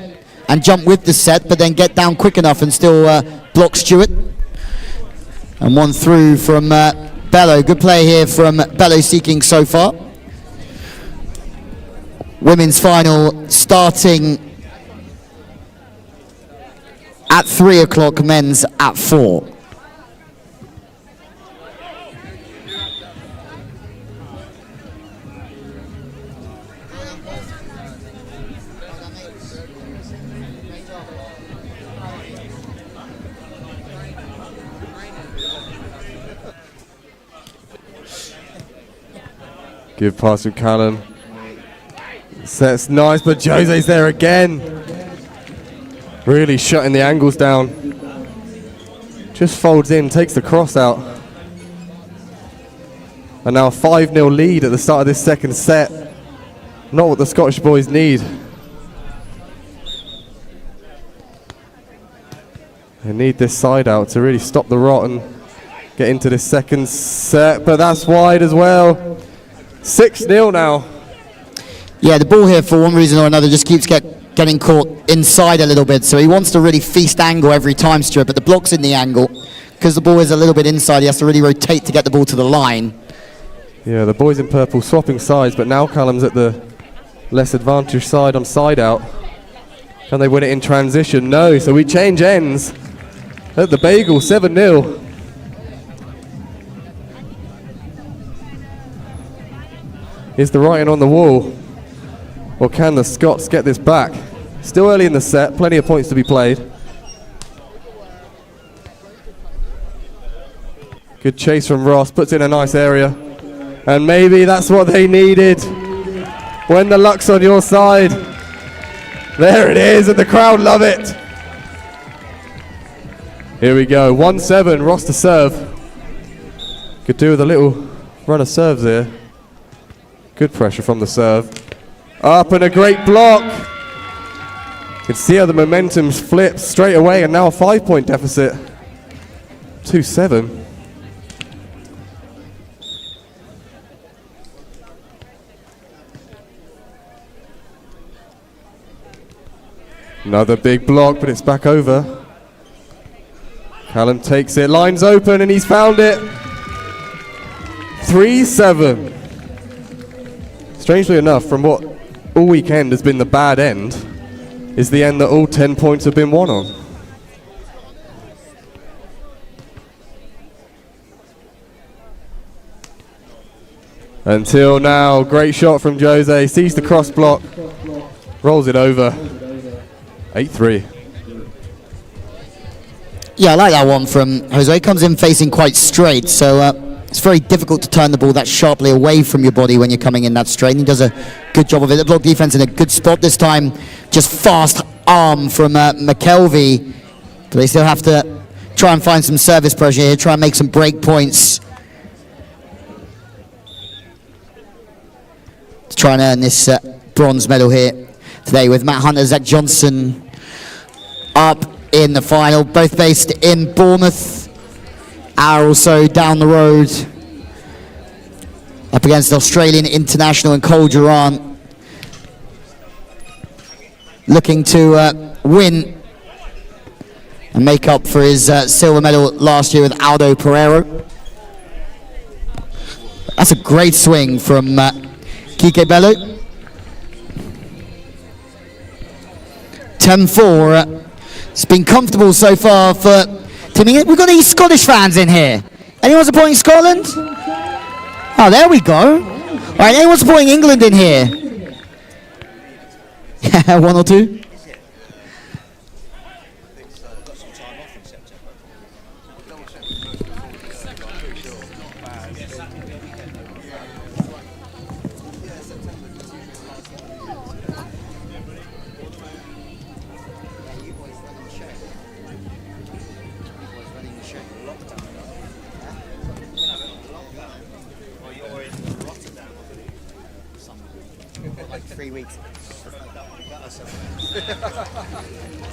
and jump with the set, but then get down quick enough and still block Stewart. And one through from Bello. Good play here from Bello Seekings so far. Women's final starting at 3 o'clock, men's at 4. Give pass from Callum. Set's nice, but Jose's there again. Really shutting the angles down. Just folds in, takes the cross out. And now a 5-0 lead at the start of this second set. Not what the Scottish boys need. They need this side out to really stop the rot and get into this second set, but that's wide as well. 6-0 now. Yeah, the ball here, for one reason or another, just keeps getting caught inside a little bit. So he wants to really feast angle every time, Stuart, but the block's in the angle. Because the ball is a little bit inside, he has to really rotate to get the ball to the line. Yeah, the boys in purple swapping sides, but now Callum's at the less advantaged side on side out. Can they win it in transition? No, so we change ends at the Bagel, 7-0. Is the writing on the wall, or can the Scots get this back? Still early in the set, plenty of points to be played. Good chase from Ross, puts in a nice area, and maybe that's what they needed when the luck's on your side. There it is, and the crowd love it. Here we go, 1-7, Ross to serve. Could do with a little run of serves here. Good pressure from the serve. Up and a great block. You can see how the momentum's flipped straight away, and now a 5-point deficit. 2-7. Another big block, but it's back over. Callum takes it, line's open, and he's found it. 3-7. Strangely enough, from what all weekend has been the bad end, is the end that all 10 points have been won on. Until now, great shot from Jose. Sees the cross block, rolls it over. 8-3. Yeah, I like that one from Jose. Comes in facing quite straight, so it's very difficult to turn the ball that sharply away from your body when you're coming in that straight. And he does a good job of it. The block defense in a good spot this time. Just fast arm from McKelvey. But they still have to try and find some service pressure here, try and make some break points to try and earn this bronze medal here today, with Matt Hunter, Zach Johnson up in the final, both based in Bournemouth. Hour or so down the road, up against Australian international and Cole Durant, looking to win and make up for his silver medal last year with Aldo Pereiro. That's a great swing from Kike Bello. 10-4. It's been comfortable so far for Team England. We've got any Scottish fans in here? Anyone supporting Scotland? Oh, there we go. All right, anyone supporting England in here? Yeah, one or two.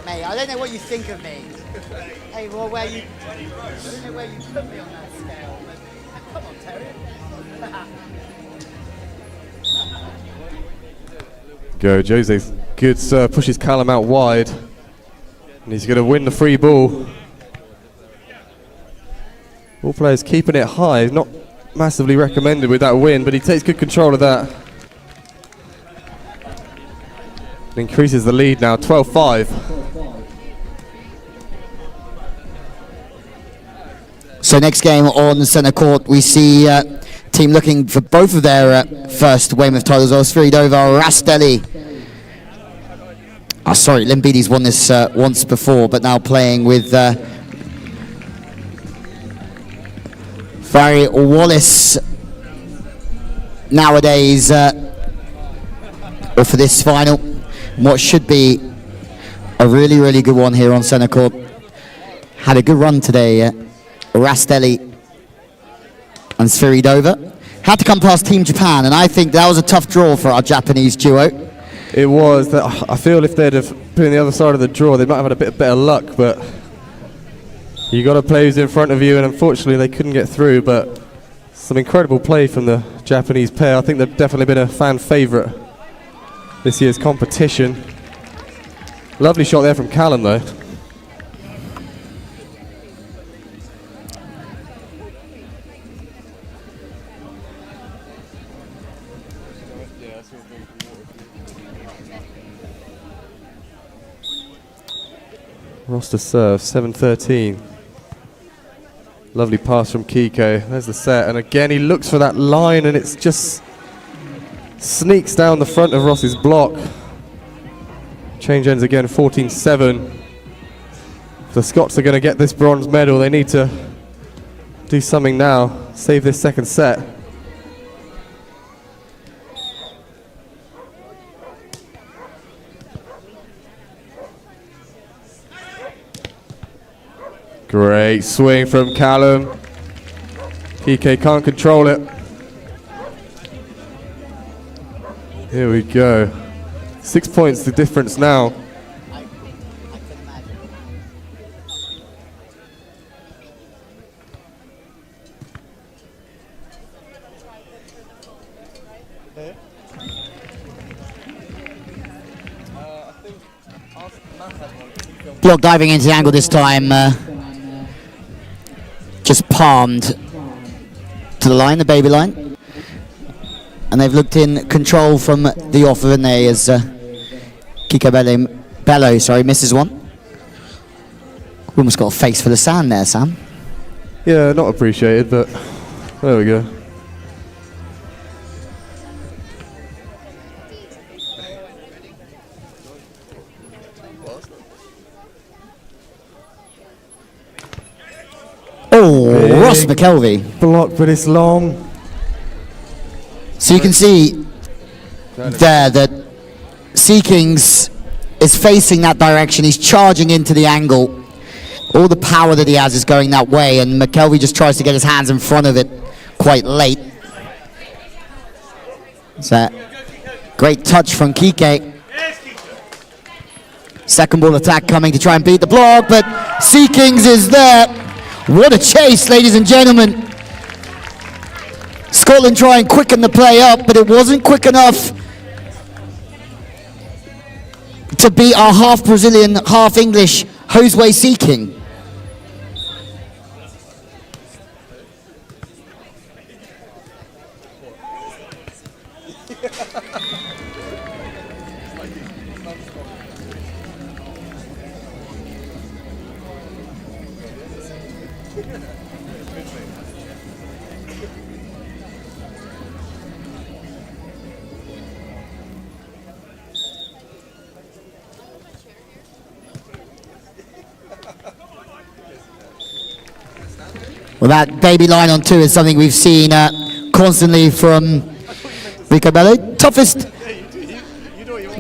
Mate, I don't know what you think of me. Hey, well, I don't know where you put me on that scale. Come on, Terry. Go, Jose's good serve, pushes Callum out wide. And he's going to win the free ball. All players keeping it high, not massively recommended with that win, but he takes good control of that. Increases the lead now, 12-5. So next game on the centre court, we see team looking for both of their first Weymouth titles. Sviridova, Rastelli. Oh, sorry, Limbidi's won this once before, but now playing with Barry Wallace nowadays for this final. What should be a really, really good one here on centre court. Had a good run today, Rastelli and Sviridova. Had to come past Team Japan, and I think that was a tough draw for our Japanese duo. It was. I feel if they'd have been on the other side of the draw, they might have had a bit better luck, but you got to play who's in front of you, and unfortunately they couldn't get through, but some incredible play from the Japanese pair. I think they've definitely been a fan favourite this year's competition. Lovely shot there from Callum though. Roster serve, 7-13. Lovely pass from Kike. There's the set, and again he looks for that line, and it's just sneaks down the front of Ross's block. Change ends again, 14-7. If the Scots are going to get this bronze medal, they need to do something now, save this second set. Great swing from Callum. Kike can't control it. Here we go. 6 points the difference now. Block diving into the angle this time. Just palmed to the line, the baby line. And they've looked in control from the off, haven't they, as Kike Bello, misses one. Almost got a face for the sand there, Sam. Yeah, not appreciated, but there we go. Oh, Big Ross McKelvey. block, but it's long. So you can see there that Seekings is facing that direction. He's charging into the angle. All the power that he has is going that way, and McKelvey just tries to get his hands in front of it quite late. It's a great touch from Kike. Second ball attack coming to try and beat the block, but Seekings is there. What a chase, ladies and gentlemen. Scotland trying to quicken the play up, but it wasn't quick enough to beat our half Brazilian, half English Josue Seeking. Well, that baby line on two is something we've seen constantly from Rico Bello. Toughest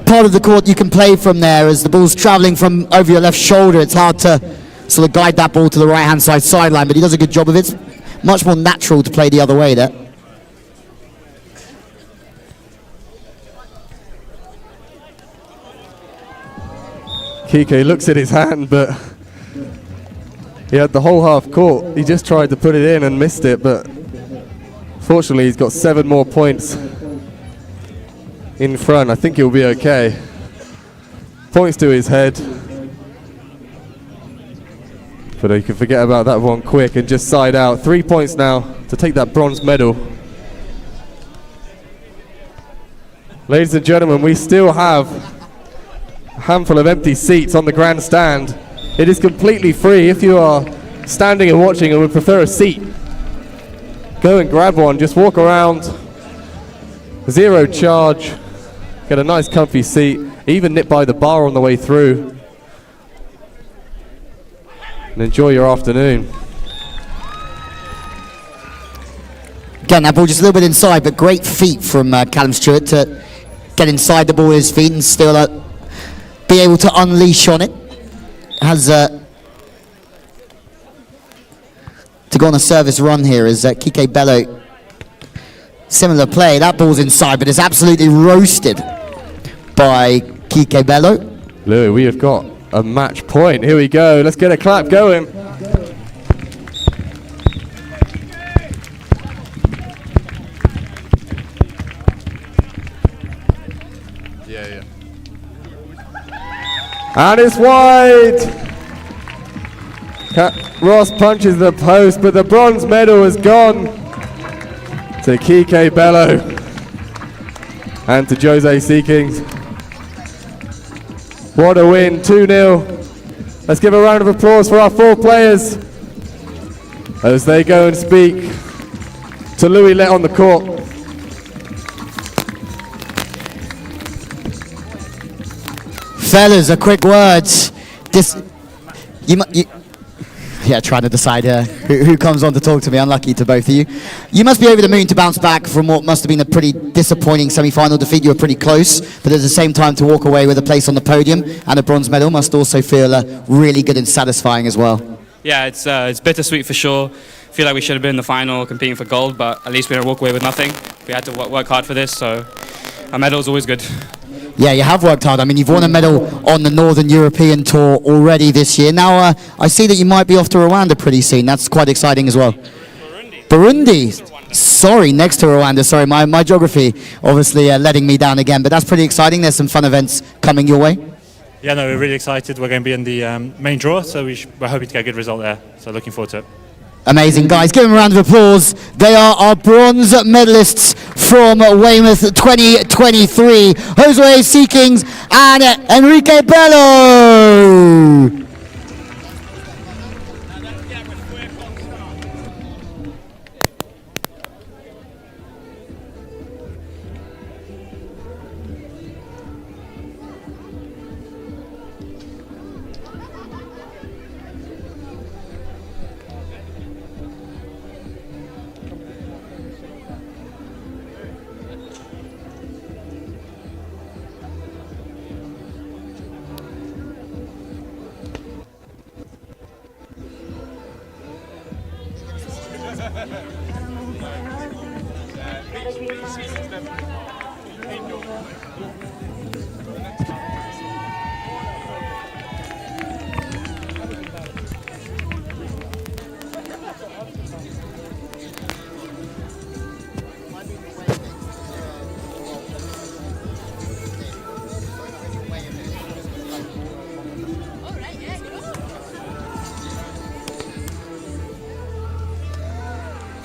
part of the court you can play from there as the ball's traveling from over your left shoulder. It's hard to sort of guide that ball to the right-hand side sideline, but he does a good job of it. It's much more natural to play the other way there. Kike looks at his hand, but he had the whole half court. He just tried to put it in and missed it, but fortunately he's got 7 more points in front. I think he'll be okay. Points to his head. But he can forget about that one quick and just side out. 3 points now to take that bronze medal. Ladies and gentlemen, we still have a handful of empty seats on the grandstand. It is completely free. If you are standing and watching and would prefer a seat, go and grab one. Just walk around. 0 charge. Get a nice comfy seat. Even nip by the bar on the way through. And enjoy your afternoon. Again, that ball just a little bit inside, but great feet from Callum Stewart to get inside the ball with his feet and still be able to unleash on it. Has to go on a service run here is Kike Bello. Similar play, that ball's inside, but it's absolutely roasted by Kike Bello. Louis, we have got a match point. Here we go. Let's get a clap going. Yeah. And it's wide. Ross punches the post, but the bronze medal has gone to Kike Bello and to Josue Seekings. What a win, 2-0. Let's give a round of applause for our 4 players as they go and speak to Louis Lett on the court. Fellas, a quick word. Trying to decide who comes on to talk to me. Unlucky to both of you. You must be over the moon to bounce back from what must have been a pretty disappointing semi-final defeat. You were pretty close, but at the same time to walk away with a place on the podium and a bronze medal must also feel really good and satisfying as well. Yeah, it's bittersweet for sure. Feel like we should have been in the final competing for gold, but at least we didn't walk away with nothing. We had to work hard for this, so a medal is always good. Yeah, you have worked hard. I mean, you've won a medal on the Northern European Tour already this year. Now, I see that you might be off to Rwanda pretty soon. That's quite exciting as well. Burundi. Sorry, next to Rwanda. Sorry, my geography obviously letting me down again. But that's pretty exciting. There's some fun events coming your way. Yeah, no, we're really excited. We're going to be in the main draw, so we're hoping to get a good result there. So looking forward to it. Amazing, guys. Give them a round of applause. They are our bronze medalists from Weymouth 2023. Josue Seekings and Enrique Bello.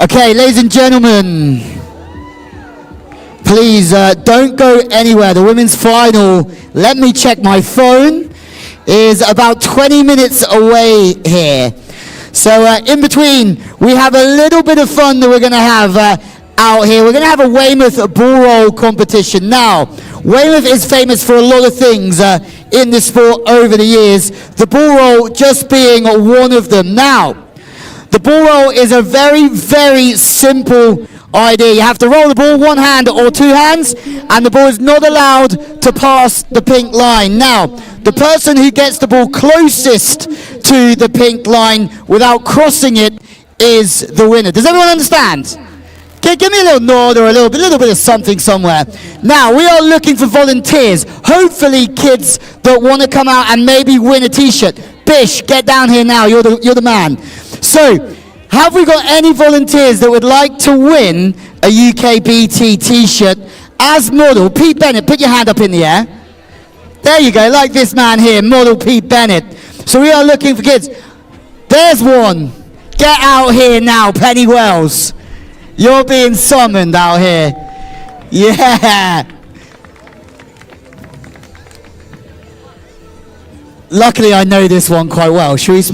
Okay, ladies and gentlemen, please don't go anywhere. The women's final, let me check my phone, is about 20 minutes away here. So in between, we have a little bit of fun that we're going to have out here. We're going to have a Weymouth ball roll competition. Now, Weymouth is famous for a lot of things in this sport over the years, the ball roll just being one of them. Now, the ball roll is a very, very simple idea. You have to roll the ball one hand or two hands, and the ball is not allowed to pass the pink line. Now, the person who gets the ball closest to the pink line without crossing it is the winner. Does everyone understand? Okay, give me a little nod or a little bit of something somewhere. Now, we are looking for volunteers. Hopefully, kids that want to come out and maybe win a T-shirt. Bish, get down here now. You're the man. So, have we got any volunteers that would like to win a UKBT T-shirt as model? Pete Bennett, put your hand up in the air. There you go, like this man here, model Pete Bennett. So we are looking for kids. There's one. Get out here now, Penny Wells. You're being summoned out here. Yeah. Luckily, I know this one quite well. Should we smile?